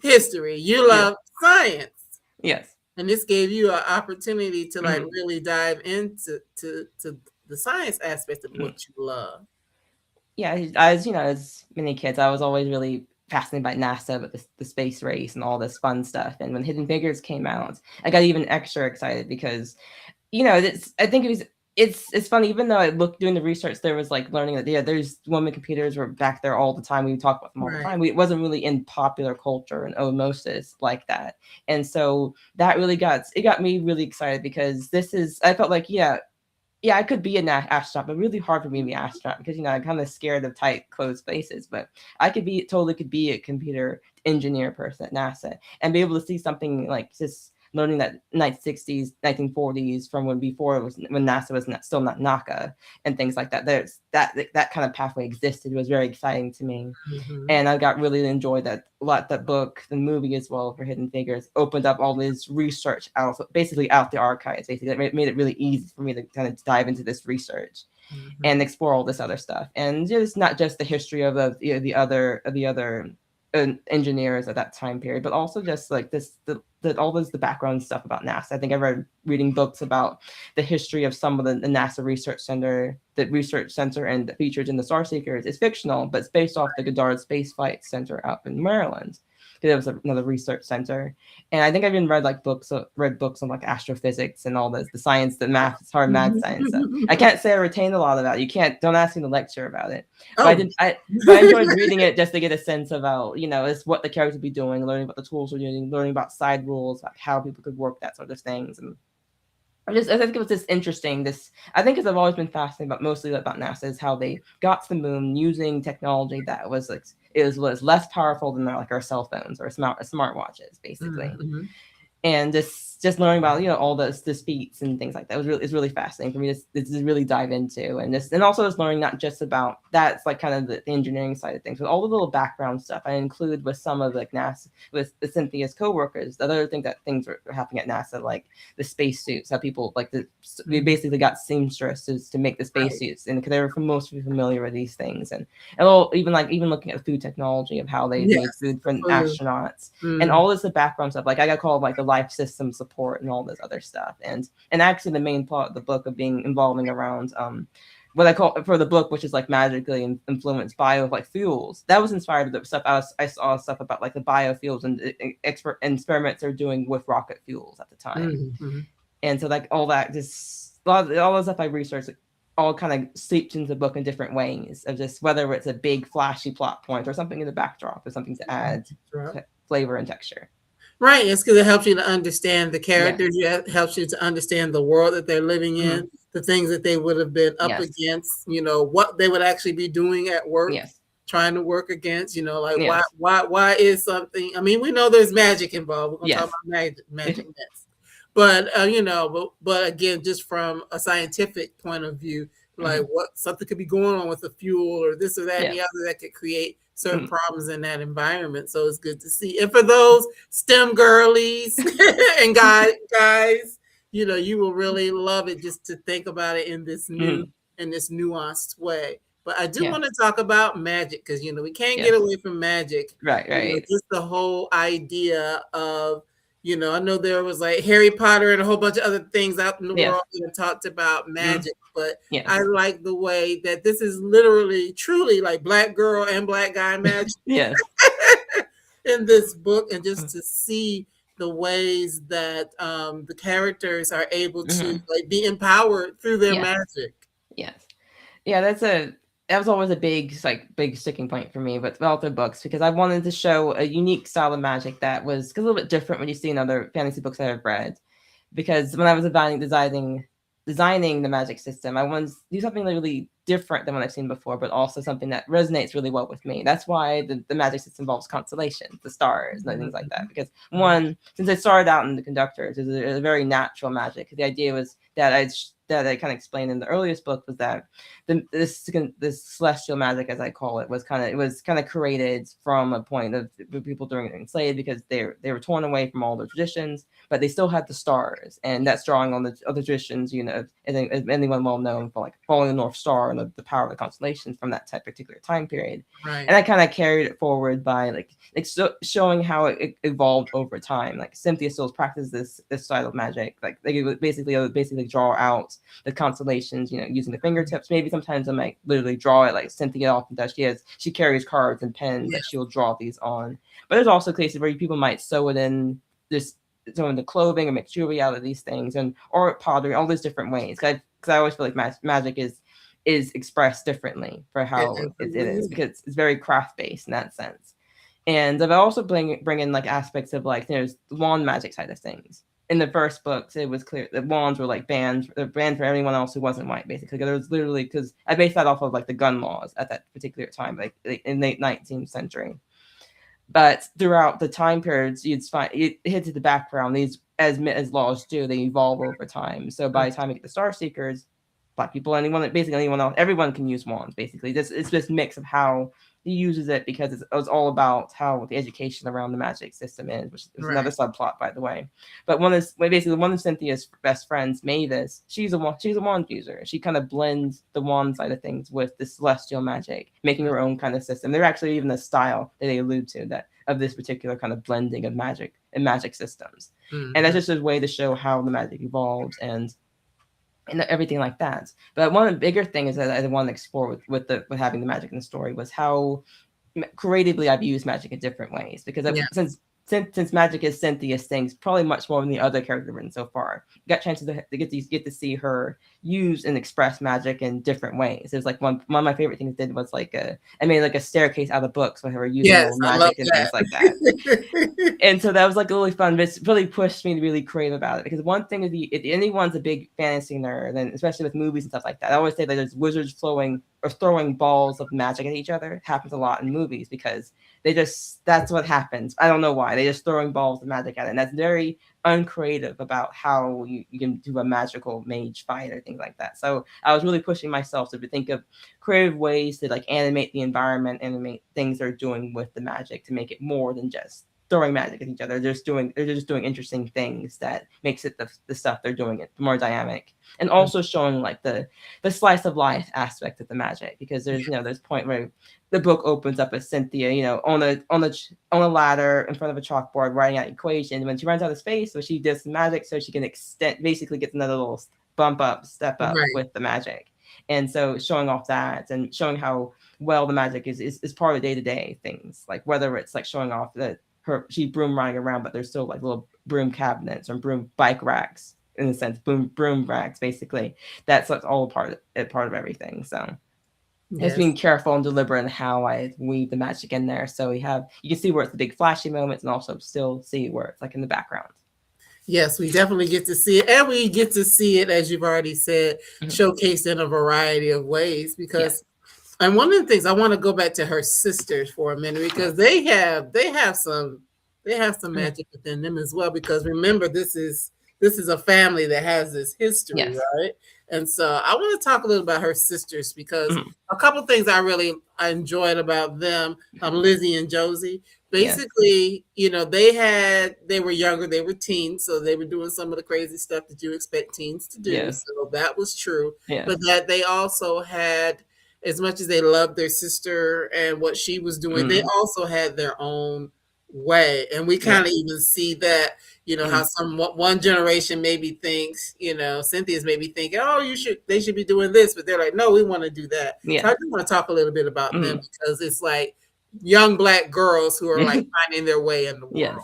history, you love science. Yes. And this gave you an opportunity to like really dive into to the science aspect of what you love. Yeah, as many kids, I was always really fascinated by NASA, but the space race and all this fun stuff. And when Hidden Figures came out, I got even extra excited because, I think it's funny, even though I looked doing the research, there was like learning that there's women computers were back there all the time. We talk about them all the time. It wasn't really in popular culture and osmosis like that. And so that really got me really excited because I felt like, I could be an astronaut, but really hard for me to be an astronaut because, I'm kind of scared of tight, closed spaces. But I could be a computer engineer person at NASA and be able to see something like just learning that 1960s, 1940s from when NASA was still not NACA and things like that. There's that kind of pathway existed. It was very exciting to me. And I got really enjoyed that book, the movie as well for Hidden Figures opened up all this research out the archives. Basically, it made it really easy for me to kind of dive into this research and explore all this other stuff. And just not just the history of the other engineers at that time period, but also just like the background stuff about NASA. I think I reading books about the history of some of the NASA research center. The research center and featured in the Starseekers is fictional, but it's based off the Goddard Space Flight Center up in Maryland. There was another research center, and I think I've even read books on like astrophysics and all this, the science, the math, hard math science stuff. I can't say I retained a lot of that. Don't ask me to lecture about it. But I enjoyed reading it just to get a sense of how, it's what the characters would be doing, learning about the tools we're using, learning about side rules, like how people could work that sort of things. And I think it was just interesting. I think, because I've always been fascinated mostly about NASA, is how they got to the moon using technology that was was less powerful than our cell phones or smartwatches, basically. And just learning about all the feats and things like that is really fascinating for me to really dive into, and also just learning not just about that's like kind of the engineering side of things, but all the little background stuff I include with some of like NASA with the Cynthia's coworkers. The other thing that things were happening at NASA, like the spacesuits, how people we basically got seamstresses to make the spacesuits, and they were mostly familiar with these things, and even looking at food technology of how they made food for astronauts, and all this the background stuff. Like I got called like the life system support and all this other stuff, and actually the main plot of the book of being involving around what I call for the book, which is like magically influenced fuels. That was inspired by the stuff I saw stuff about like the biofuels and experiments they're doing with rocket fuels at the time. And so like all that, just all the stuff I researched, all kind of seeped into the book in different ways of just whether it's a big flashy plot point or something in the backdrop or something to add flavor and texture. Right. It's because it helps you to understand the characters. It helps you to understand the world that they're living in, the things that they would have been up against, what they would actually be doing at work, trying to work against, why is something, I mean, we know there's magic involved. We're going to talk about magic next. But, but again, just from a scientific point of view, like something could be going on with the fuel or this or that and the other that could create certain problems in that environment. So it's good to see. And for those STEM girlies and guys, you will really love it just to think about it in this new in this nuanced way. But I do want to talk about magic because we can't get away from magic. Right. Just the whole idea of I know there was like Harry Potter and a whole bunch of other things out in the world that talked about magic, but I like the way that this is literally, truly like Black girl and Black guy magic in this book, and just to see the ways that the characters are able to like be empowered through their magic. That was always a big sticking point for me with all the books, because I wanted to show a unique style of magic that was a little bit different when you see in other fantasy books that I've read. Because when I was designing the magic system, I wanted to do something really different than what I've seen before, but also something that resonates really well with me. That's why the magic system involves constellations, the stars, and things like that. Because one, since I started out in the conductors, it was a very natural magic. The idea was that I kind of explained in the earliest book was that this celestial magic, as I call it, was kind of created from a point of people during enslaved, because they were torn away from all their traditions, but they still had the stars, and that's drawing on the other traditions, you know, and anyone well known for like following the North Star and the power of the constellations from that particular time period. Right. And I kind of carried it forward by like showing how it evolved over time. Like Cynthia still practices this style of magic. Like they would basically draw out the constellations, you know, using the fingertips. Maybe sometimes I might literally draw it like Cynthia often does. She carries cards and pens that she'll draw these on. But there's also cases where people might sew it in the clothing or make jewelry out of these things, and or pottery, all these different ways. Because I always feel like magic is expressed differently for how it is, because it's very craft based in that sense. And I've also bring in like aspects of like there's the wand magic side of things. In the first books, it was clear that wands were like banned for anyone else who wasn't white, basically. There was literally, because I based that off of like the gun laws at that particular time, like in the late 19th century. But throughout the time periods, you'd find it hits at the background. These, as laws do, they evolve over time. So by the time we get the Starseekers, Black people, anyone else, everyone can use wands. Basically, it's this mix of how he uses it, because it was all about how the education around the magic system is, which is another subplot, by the way. But one of Cynthia's best friends, Mavis, she's a wand user. She kind of blends the wand side of things with the celestial magic, making her own kind of system. They're actually even a style that they allude to that of this particular kind of blending of magic and magic systems. And that's just a way to show how the magic evolves and everything like that. But one of the bigger things that I want to explore with having the magic in the story was how creatively I've used magic in different ways. Because since magic is Cynthia's things, probably much more than the other characters written so far, got chances to get to see her use and express magic in different ways. There's like one of my favorite things I did was like I made like a staircase out of books with her using magic and things like that. And so that was like really fun. But it's really pushed me to really create about it, because one thing is if anyone's a big fantasy nerd, and especially with movies and stuff like that, I always say that there's wizards throwing balls of magic at each other. It happens a lot in movies because that's what happens. I don't know why. They're just throwing balls of magic at it. And that's very uncreative about how you can do a magical mage fight or things like that. So I was really pushing myself to think of creative ways to like animate the environment, animate things they're doing with the magic to make it more than just throwing magic at each other. They're just doing interesting things that makes it the stuff they're doing it more dynamic, and also showing like the slice of life aspect of the magic, because there's there's a point where the book opens up with Cynthia on a ladder in front of a chalkboard writing out equations. When she runs out of space, so she does some magic so she can basically gets another little step up with the magic. And so showing off that and showing how well the magic is part of day-to-day things, like whether it's like showing off that she's broom riding around, but there's still like little broom cabinets or broom bike racks, in a sense, broom racks, basically. That's like all part of everything. So just being careful and deliberate in how I weave the magic in there. So you can see where it's the big flashy moments, and also still see where it's like in the background. Yes, we definitely get to see it, and we get to see it, as you've already said, showcased in a variety of ways. Because and one of the things I want to go back to her sisters for a minute, because they have some magic within them as well. Because remember, this is a family that has this history, right? And so I want to talk a little about her sisters, because a couple things I enjoyed about them, Lizzie and Josie. Basically, they were younger, they were teens, so they were doing some of the crazy stuff that you expect teens to do. So that was true. But that they also had, as much as they loved their sister and what she was doing, they also had their own way. And we kind of even see that, how one generation maybe thinks, Cynthia's maybe thinking, oh, they should be doing this, but they're like, no, we want to do that. So I just want to talk a little bit about them, because it's like young Black girls who are like finding their way in the world.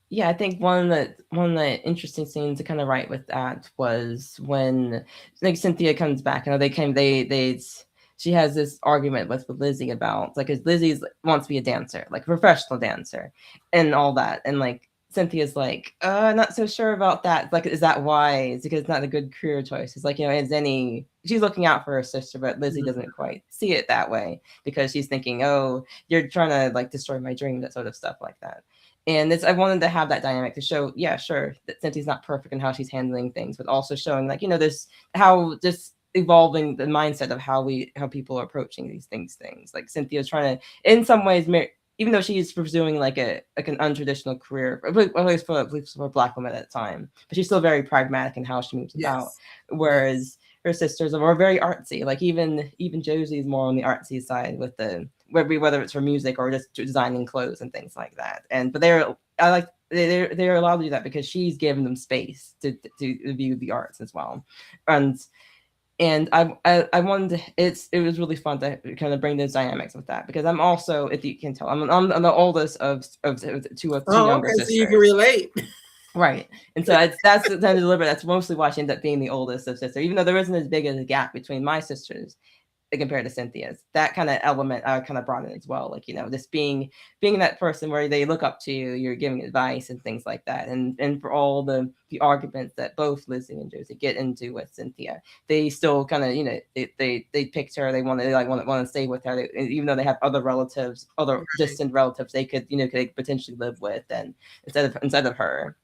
Yeah, I think one of the interesting scenes to kind of write with that was when like Cynthia comes back. She has this argument with Lizzie about, like, because Lizzie wants to be a dancer, like a professional dancer and all that. And like Cynthia's like, not so sure about that. Like, is that wise? Because it's not a good career choice. It's like, she's looking out for her sister, but Lizzie doesn't quite see it that way because she's thinking, oh, you're trying to like destroy my dream, that sort of stuff like that. And I wanted to have that dynamic to show, yeah, sure, that Cynthia's not perfect in how she's handling things, but also showing like, this how just evolving the mindset of how people are approaching these things. Like Cynthia's trying to, in some ways, even though she's pursuing like an untraditional career, at least for Black women at the time, but she's still very pragmatic in how she moves about. Whereas her sisters are more very artsy. Like even Josie's more on the artsy side with whether it's for music or just designing clothes and things like that. But they're allowed to do that because she's given them space to view the arts as well. And I wanted to, it was really fun to kind of bring those dynamics with that, because I'm also, if you can tell, I'm the oldest of two younger sisters. So you can relate. Right. And so that's deliberate. That's mostly why she ended up being the oldest of sisters, even though there isn't as big as a gap between my sisters compared to Cynthia's. That kind of element I kind of brought in as well. Like, this being that person where they look up to you, you're giving advice and things like that. And for all the arguments that both Lizzie and Josie get into with Cynthia, they still kind of, they picked her. They want to stay with her, even though they have other relatives, distant relatives they could potentially live with, and instead of her.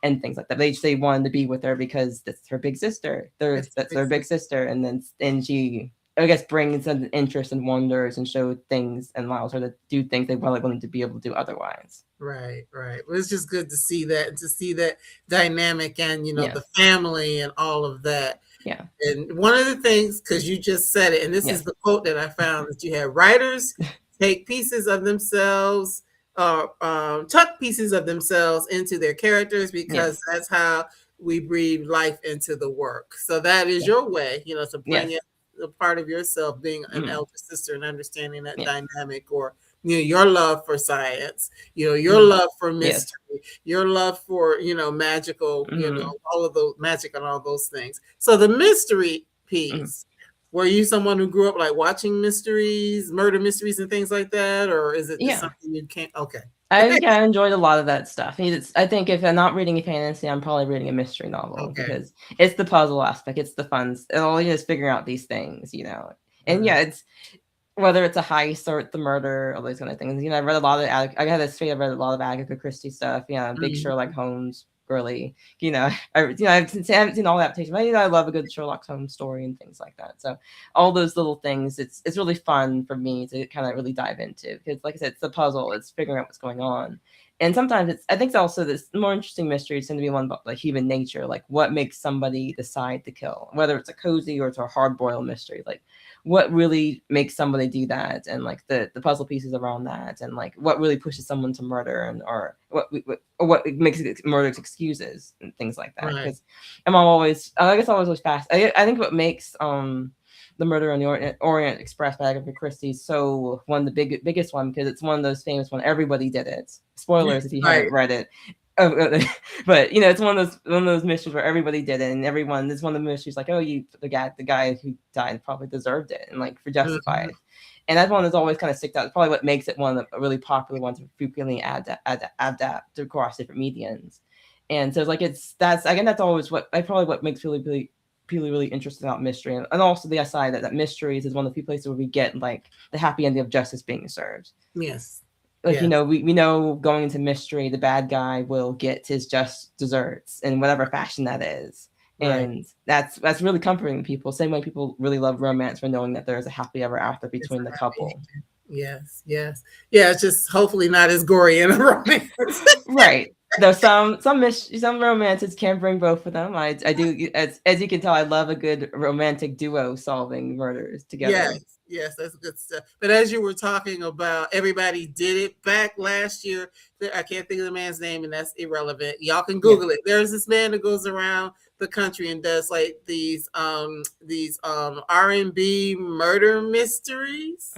And things like that. They wanted to be with her because that's her big sister. That's her big sister. And she, I guess, brings an interest and wonders and show things and allows her to do things they probably wouldn't to be able to do otherwise. Right. Well, it's just good to see that dynamic and, the family and all of that. Yeah. And one of the things, because you just said it, and this is the quote that I found, that you have writers take pieces of themselves, tuck pieces of themselves into their characters, because that's how we breathe life into the work. So that is your way, to bring it, a part of yourself, being an elder sister and understanding that dynamic, or your love for science, your love for mystery, your love for magical, all of those magic and all those things. So the mystery piece. Were you someone who grew up like watching murder mysteries and things like that? Or is it just something you can't? Okay. I enjoyed a lot of that stuff. I think if I'm not reading a fantasy, I'm probably reading a mystery novel, because it's the puzzle aspect. It's the fun. All is figuring out these things, And it's whether it's a heist or it's the murder, all those kind of things. I read a lot of, I got this straight. I read a lot of Agatha Christie stuff. Big Sherlock Holmes. Really, I've seen all the adaptations, but I love a good Sherlock Holmes story and things like that. So all those little things, it's really fun for me to kind of really dive into, because, like I said, it's the puzzle, it's figuring out what's going on. And sometimes I think it's also this more interesting mysteries tend to be one about like human nature, like what makes somebody decide to kill, whether it's a cozy or it's a hard-boiled mystery, like what really makes somebody do that, and like the puzzle pieces around that, and like what really pushes someone to murder, and or what makes murder excuses and things like that. Because I'm always fast. I think what makes the Murder on the Orient Express by Agatha Christie so one of the biggest one, because it's one of those famous one. Everybody did it. Spoilers if you haven't read it. But it's one of those mysteries where everybody did it, and everyone. It's one of the mysteries like, the guy who died probably deserved it, and like for justified. And that one is always kind of sticked out. It's probably what makes it one of the really popular ones to frequently adapt across different mediums. And so it's like that's always what makes really interesting about mystery, and also the side that mysteries is one of the few places where we get like the happy ending of justice being served. Yes. Like, we know going into mystery, the bad guy will get his just desserts in whatever fashion that is. And that's really comforting to people. Same way people really love romance, for knowing that there's a happy ever after between the couple. Yes. It's just hopefully not as gory in a romance. Right. Though some romances can bring both of them. I do, as you can tell, I love a good romantic duo solving murders together. Yes, that's good stuff. But as you were talking about, everybody did it back last year. I can't think of the man's name, and that's irrelevant. Y'all can Google it. There's this man who goes around the country and does like these R&B murder mysteries.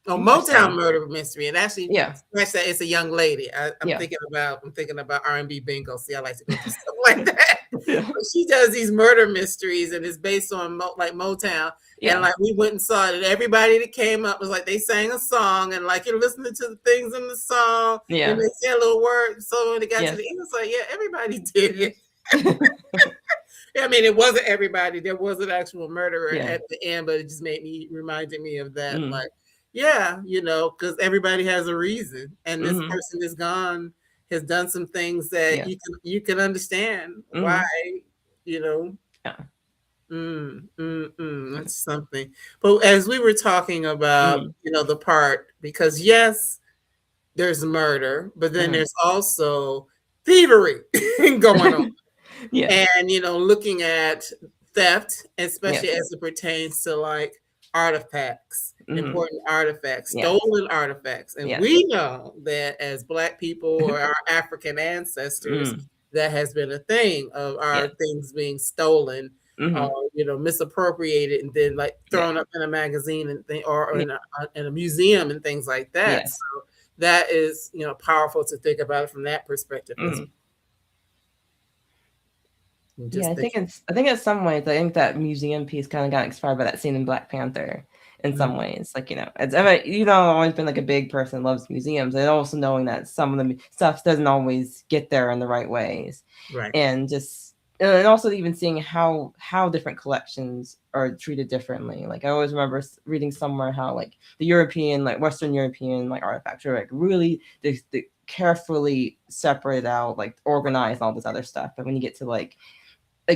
Motown murder mystery, and actually, it's a young lady. I'm thinking about R&B bingo. See, I like to go do stuff like that. Yeah. She does these murder mysteries, and it's based on like Motown. Yeah. And like we went and saw it, and everybody that came up was like they sang a song, and like you're listening to the things in the song, Yeah. and they say a little word. So when it got Yeah. to the end, it's like, yeah, everybody did it. I mean, it wasn't everybody. There was an actual murderer Yeah. at the end, but it just reminded me of that. Mm. Like, yeah, because everybody has a reason, and this Mm-hmm. person is gone, has done some things that Yeah. you can understand why, you know. Yeah. That's something. But as we were talking about, the part, because yes, there's murder, but then there's also thievery going on. Yeah. And, looking at theft, especially Yes. as it pertains to like artifacts, important artifacts, Yes. stolen artifacts. And Yes. we know that as Black people or our African ancestors, that has been a thing of our things being stolen, misappropriated, and then like thrown up in a magazine and or in a museum and things like that. Yes. So that is, powerful to think about it from that perspective as well. I think in some ways, I think that museum piece kind of got inspired by that scene in Black Panther. In some ways, like it's I've always been like a big person who loves museums, and also knowing that some of the stuff doesn't always get there in the right ways, right? And also even seeing how different collections are treated differently. Like I always remember reading somewhere how like the European, like Western European, like artifacts are like really they carefully separated out, like organized, and all this other stuff. But when you get to like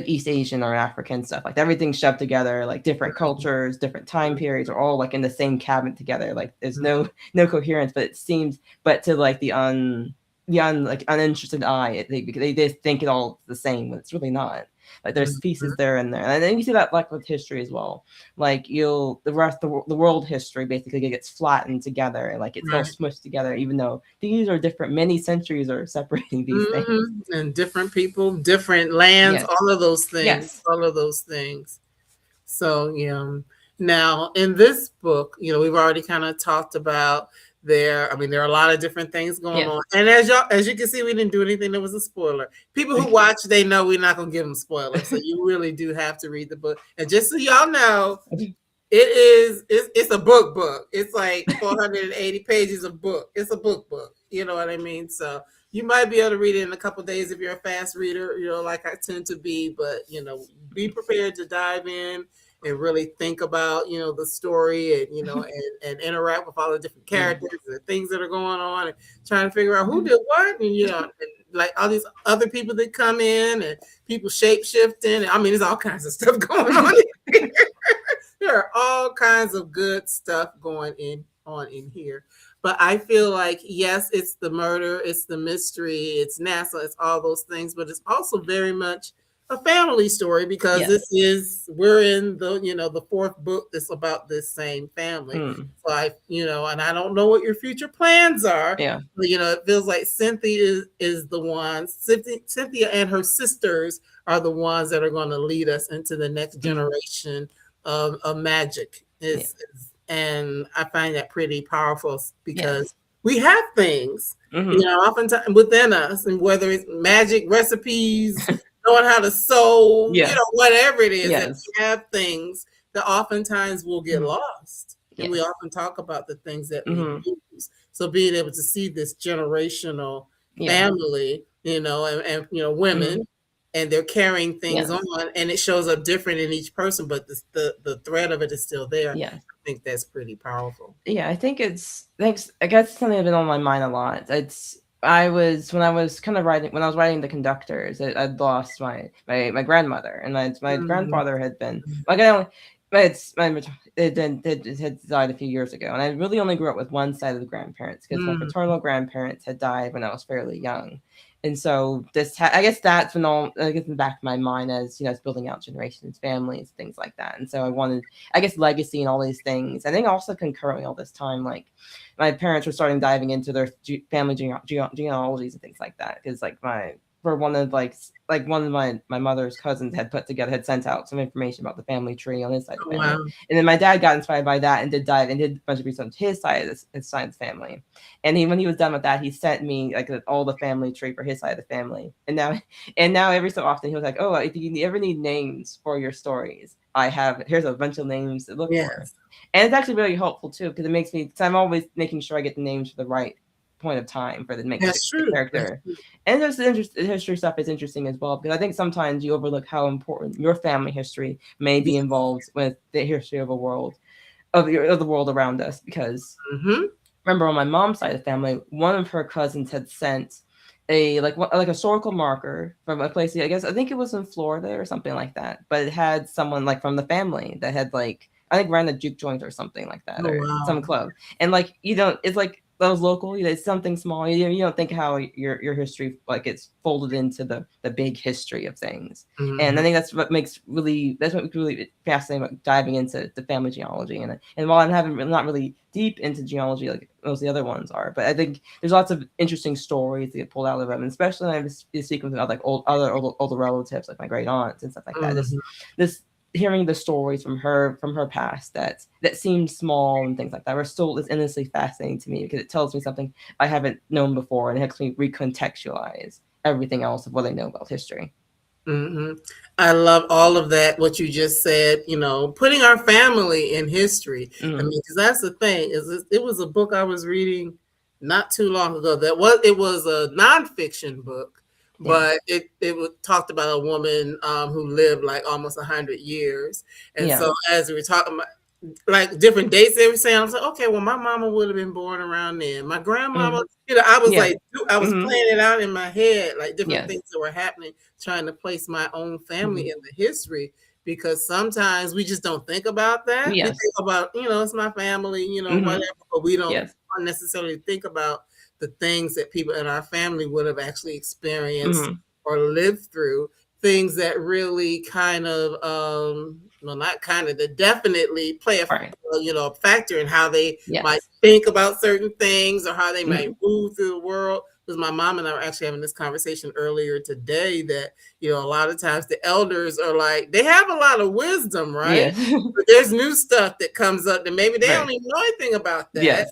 East Asian or African stuff, like everything's shoved together, like different cultures, different time periods are all like in the same cabinet together. Like there's no coherence, but it seems, but to like the uninterested eye, they just think it all the same, but it's really not. Like there's pieces there and there, and then you see that like with history as well. Like the rest of the world history basically gets flattened together, like it's all smushed together, even though these are different. Many centuries are separating these things, and different people, different lands, all of those things, all of those things. So now in this book, we've already kind of talked about. There are a lot of different things going on. And as you can see, we didn't do anything that was a spoiler. People who watch, they know we're not going to give them spoilers. So you really do have to read the book. And just so y'all know, it's a book. It's like 480 pages of book. It's a book. You know what I mean? So you might be able to read it in a couple of days if you're a fast reader, like I tend to be. But, be prepared to dive in and really think about, the story and, and interact with all the different characters and the things that are going on and trying to figure out who did what. And, and like all these other people that come in and people shape shifting. I mean, there's all kinds of stuff going on here. There are all kinds of good stuff going on in here. But I feel like, yes, it's the murder, it's the mystery, it's NASA, it's all those things, but it's also very much a family story because we're in the fourth book that's about this same family. So and I don't know what your future plans are. Yeah. But, it feels like Cynthia is the one. Cynthia and her sisters are the ones that are going to lead us into the next generation of magic. And I find that pretty powerful because we have things, oftentimes within us, and whether it's magic recipes, knowing how to sew, whatever it is, that we have things that oftentimes will get lost. And we often talk about the things that we use. So being able to see this generational family, and women, and they're carrying things on, and it shows up different in each person, but the thread of it is still there. I think that's pretty powerful. I think I guess it's something that's been on my mind a lot. When I was writing The Conductors, I'd lost my grandmother, and my grandfather had been had died a few years ago, and I really only grew up with one side of the grandparents because my paternal grandparents had died when I was fairly young. And so I guess that's been all gets in the back of my mind as it's building out generations, families, things like that. And so I wanted, I guess, legacy and all these things. I think also concurrently all this time, like my parents were starting diving into their family genealogies and things like that. Because like my for one of one of my mother's cousins had sent out some information about the family tree on his side of Oh, the family, wow. and then my dad got inspired by that and did a bunch of research on his side of the family, and when he was done with that, he sent me like all the family tree for his side of the family, and now every so often he was like, oh, if you ever need names for your stories, here's a bunch of names to look for. Yes. And it's actually really helpful too, because it makes me, because I'm always making sure I get the names for the right point of time for the make That's the true. That's character. true. And there's the history stuff is interesting as well, because I think sometimes you overlook how important your family history may be Yeah. involved with the history of a world of the world around us. Because Mm-hmm. remember, on my mom's side of the family, one of her cousins had sent a historical marker from a place, I think it was in Florida or something like that, but it had someone like from the family that had I think ran a juke joint or something like that, Oh, or some wow. club. And like, you don't, it's like those local, it's something small. You don't think how your history like it's folded into the big history of things. And I Mm-hmm. think that's what makes really fascinating about diving into the family genealogy. And while I'm not really deep into genealogy like most of the other ones are, but I think there's lots of interesting stories that get pulled out of them, and especially when I'm speaking with like older relatives like my great aunts and stuff like that. Mm-hmm. This hearing the stories from her past that seem small and things like that are still as endlessly fascinating to me, because it tells me something I haven't known before, and it helps me recontextualize everything else of what I know about history. Mm-hmm. I love all of that, what you just said, putting our family in history. I Mm-hmm. mean, because that's the thing, it was a book I was reading not too long ago. It was a nonfiction book, Yeah. but talked about a woman who lived like almost 100 years. And Yeah. so as we were talking about like different dates they were saying, I was like, okay, well, my mama would have been born around then. My grandmama, Mm-hmm. I was Yeah. like, I was Mm-hmm. playing it out in my head, like different Yes. things that were happening, trying to place my own Mm-hmm. family in the history, because sometimes we just don't think about that. We Yes. think about, it's my family, Mm-hmm. whatever, but we don't Yes. necessarily think about the things that people in our family would have actually experienced Mm-hmm. or lived through, things that really kind of, well, not kind of, that definitely play Right. a factor in how they might Yes. think about certain things or how they might Mm-hmm. move through the world. Because my mom and I were actually having this conversation earlier today that, a lot of times the elders are like, they have a lot of wisdom, right? Yes. But there's new stuff that comes up that maybe they don't Right. even know anything about that. Yes.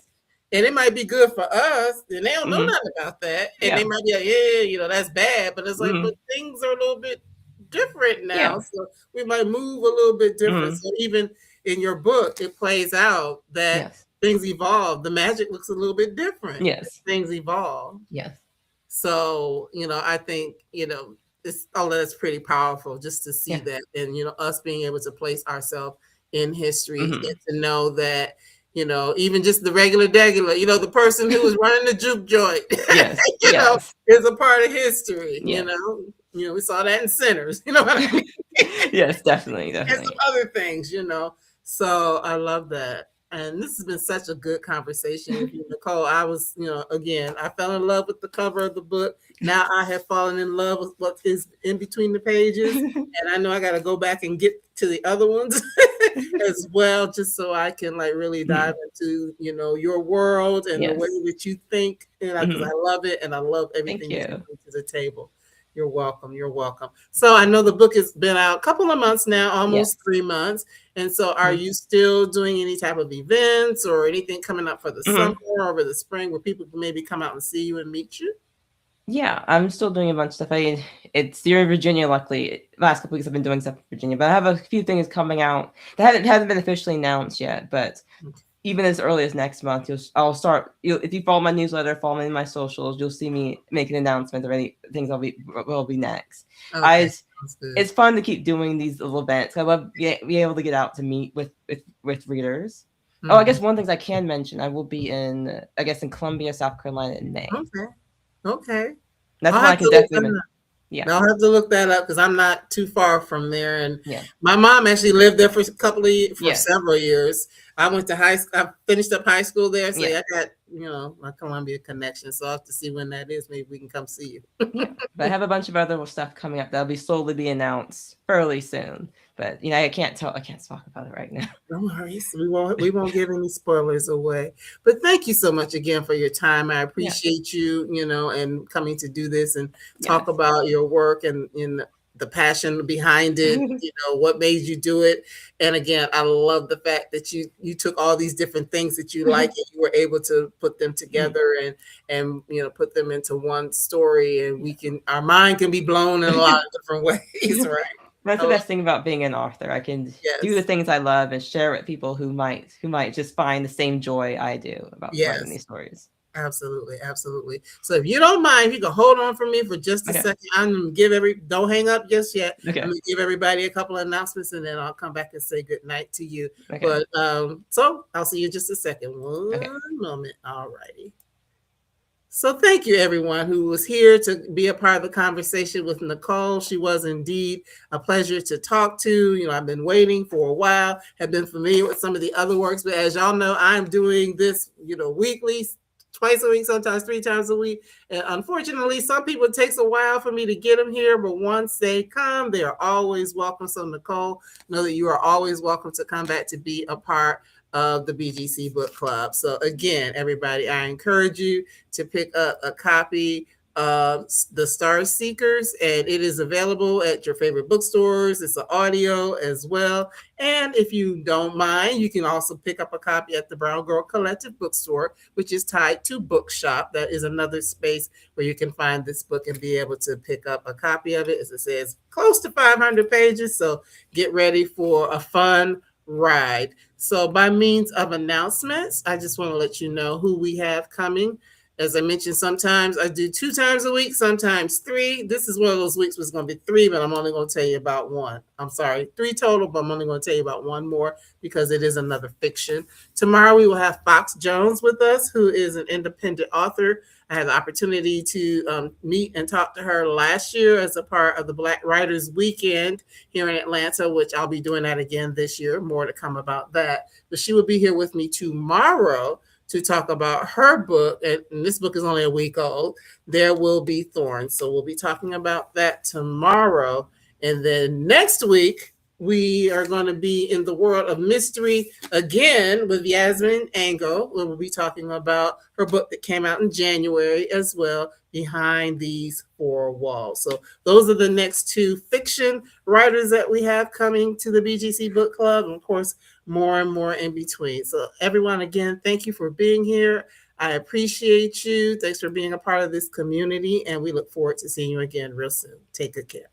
And it might be good for us, and they don't know Mm-hmm. nothing about that. And they Yeah. might be like, yeah, that's bad. But it's like, Mm-hmm. but things are a little bit different now. Yeah. So we might move a little bit different. Mm-hmm. So even in your book, it plays out that Yes. things evolve. The magic looks a little bit different as Yes. things evolve. Yes. So, I think, that's pretty powerful just to see Yeah. that. And, us being able to place ourselves in history Mm-hmm. and to know that, even just the regular, the person who was running the juke joint, Yes. Yes. is a part of history, Yes. we saw that in Sinners, you know what I mean? Yes, definitely, And some definitely. other things. So I love that. And this has been such a good conversation with you, Nicole. I was, again, I fell in love with the cover of the book. Now I have fallen in love with what is in between the pages. And I know I got to go back and get to the other ones as well, just so I can like really dive Mhm. into, your world and the way Yes. that you think, because I Mhm. love it and I love Thank everything that you you. bring to the table. You're welcome. You're welcome. So I know the book has been out a couple of months now, Yes. almost 3 months. And so are Mhm. you still doing any type of events or anything coming up for the summer Mhm. or over the spring where people can maybe come out and see you and meet you? Yeah, I'm still doing a bunch of stuff. It's you're in Virginia, luckily. Last couple weeks I've been doing stuff in Virginia, but I have a few things coming out that haven't been officially announced yet. But even as early as next month, I'll start. If you follow my newsletter, follow me in my socials, you'll see me make an announcement of any things will be next. Okay, I sounds good. It's fun to keep doing these little events. I love being able to get out to meet with readers. Oh, I Mhm. guess one thing I can mention, I will be in Columbia, South Carolina in May. Okay. Okay. That's I'll one I have can to look definitely that up. yeah, I'll have to look that up because I'm not too far from there. And yeah, my mom actually lived there for for yeah, several years. I went to I finished up high school there, so yeah, I got my Columbia connection. So I'll have to see when that is. Maybe we can come see you. yeah. But I have a bunch of other stuff coming up that'll slowly be announced fairly soon. But I can't talk about it right now. No worries. We won't give any spoilers away. But thank you so much again for your time. I Yeah. appreciate you, and coming to do this and talk Yes. about your work and in the passion behind it, what made you do it. And again, I love the fact that you took all these different things that you like and you were able to put them together and put them into one story, and our mind can be blown in a lot of different ways, right? That's the Oh, best thing about being an author. I can do the yes. things I love and share with people who might just find the same joy I do about writing Yes. these stories. Absolutely, absolutely. So if you don't mind, you can hold on for me for just a Okay. second. I'm gonna don't hang up just yet. Okay. I'm gonna give everybody a couple of announcements and then I'll come back and say good night to you. Okay. But so I'll see you in just a second. Okay. One moment. All righty. So thank you everyone who was here to be a part of the conversation with Nicole. She was indeed a pleasure to talk to. I've been waiting for a while, have been familiar with some of the other works, but as y'all know, I'm doing this, weekly, twice a week, sometimes 3 times a week. And unfortunately, some people it takes a while for me to get them here, but once they come, they are always welcome. So Nicole, know that you are always welcome to come back to be a part of the BGC Book Club. So again, everybody, I encourage you to pick up a copy of the Starseekers, and it is available at your favorite bookstores. It's an audio as well. And if you don't mind, you can also pick up a copy at the Brown Girl Collective Bookstore, which is tied to Bookshop. That is another space where you can find this book and be able to pick up a copy of it. As it says, close to 500 pages. So get ready for a fun ride. So by means of announcements, I just want to let you know who we have coming. As I mentioned, sometimes I do 2 times a week, sometimes 3. This is one of those weeks where it's going to be 3, but I'm only going to tell you about 1. I'm sorry, 3 total, but I'm only going to tell you about 1 more because it is another fiction. Tomorrow we will have Fox Jones with us, who is an independent author. I had the opportunity to meet and talk to her last year as a part of the Black Writers Weekend here in Atlanta, which I'll be doing that again this year. More to come about that. But she will be here with me tomorrow to talk about her book, and this book is only a week old, There Will Be Thorns. So we'll be talking about that tomorrow. And then next week, we are going to be in the world of mystery again with Yasmin Ango. We'll be talking about her book that came out in January as well, Behind These Four Walls. So those are the next 2 fiction writers that we have coming to the BGC Book Club. And of course, more and more in between. So everyone, again, thank you for being here. I appreciate you. Thanks for being a part of this community. And we look forward to seeing you again real soon. Take good care.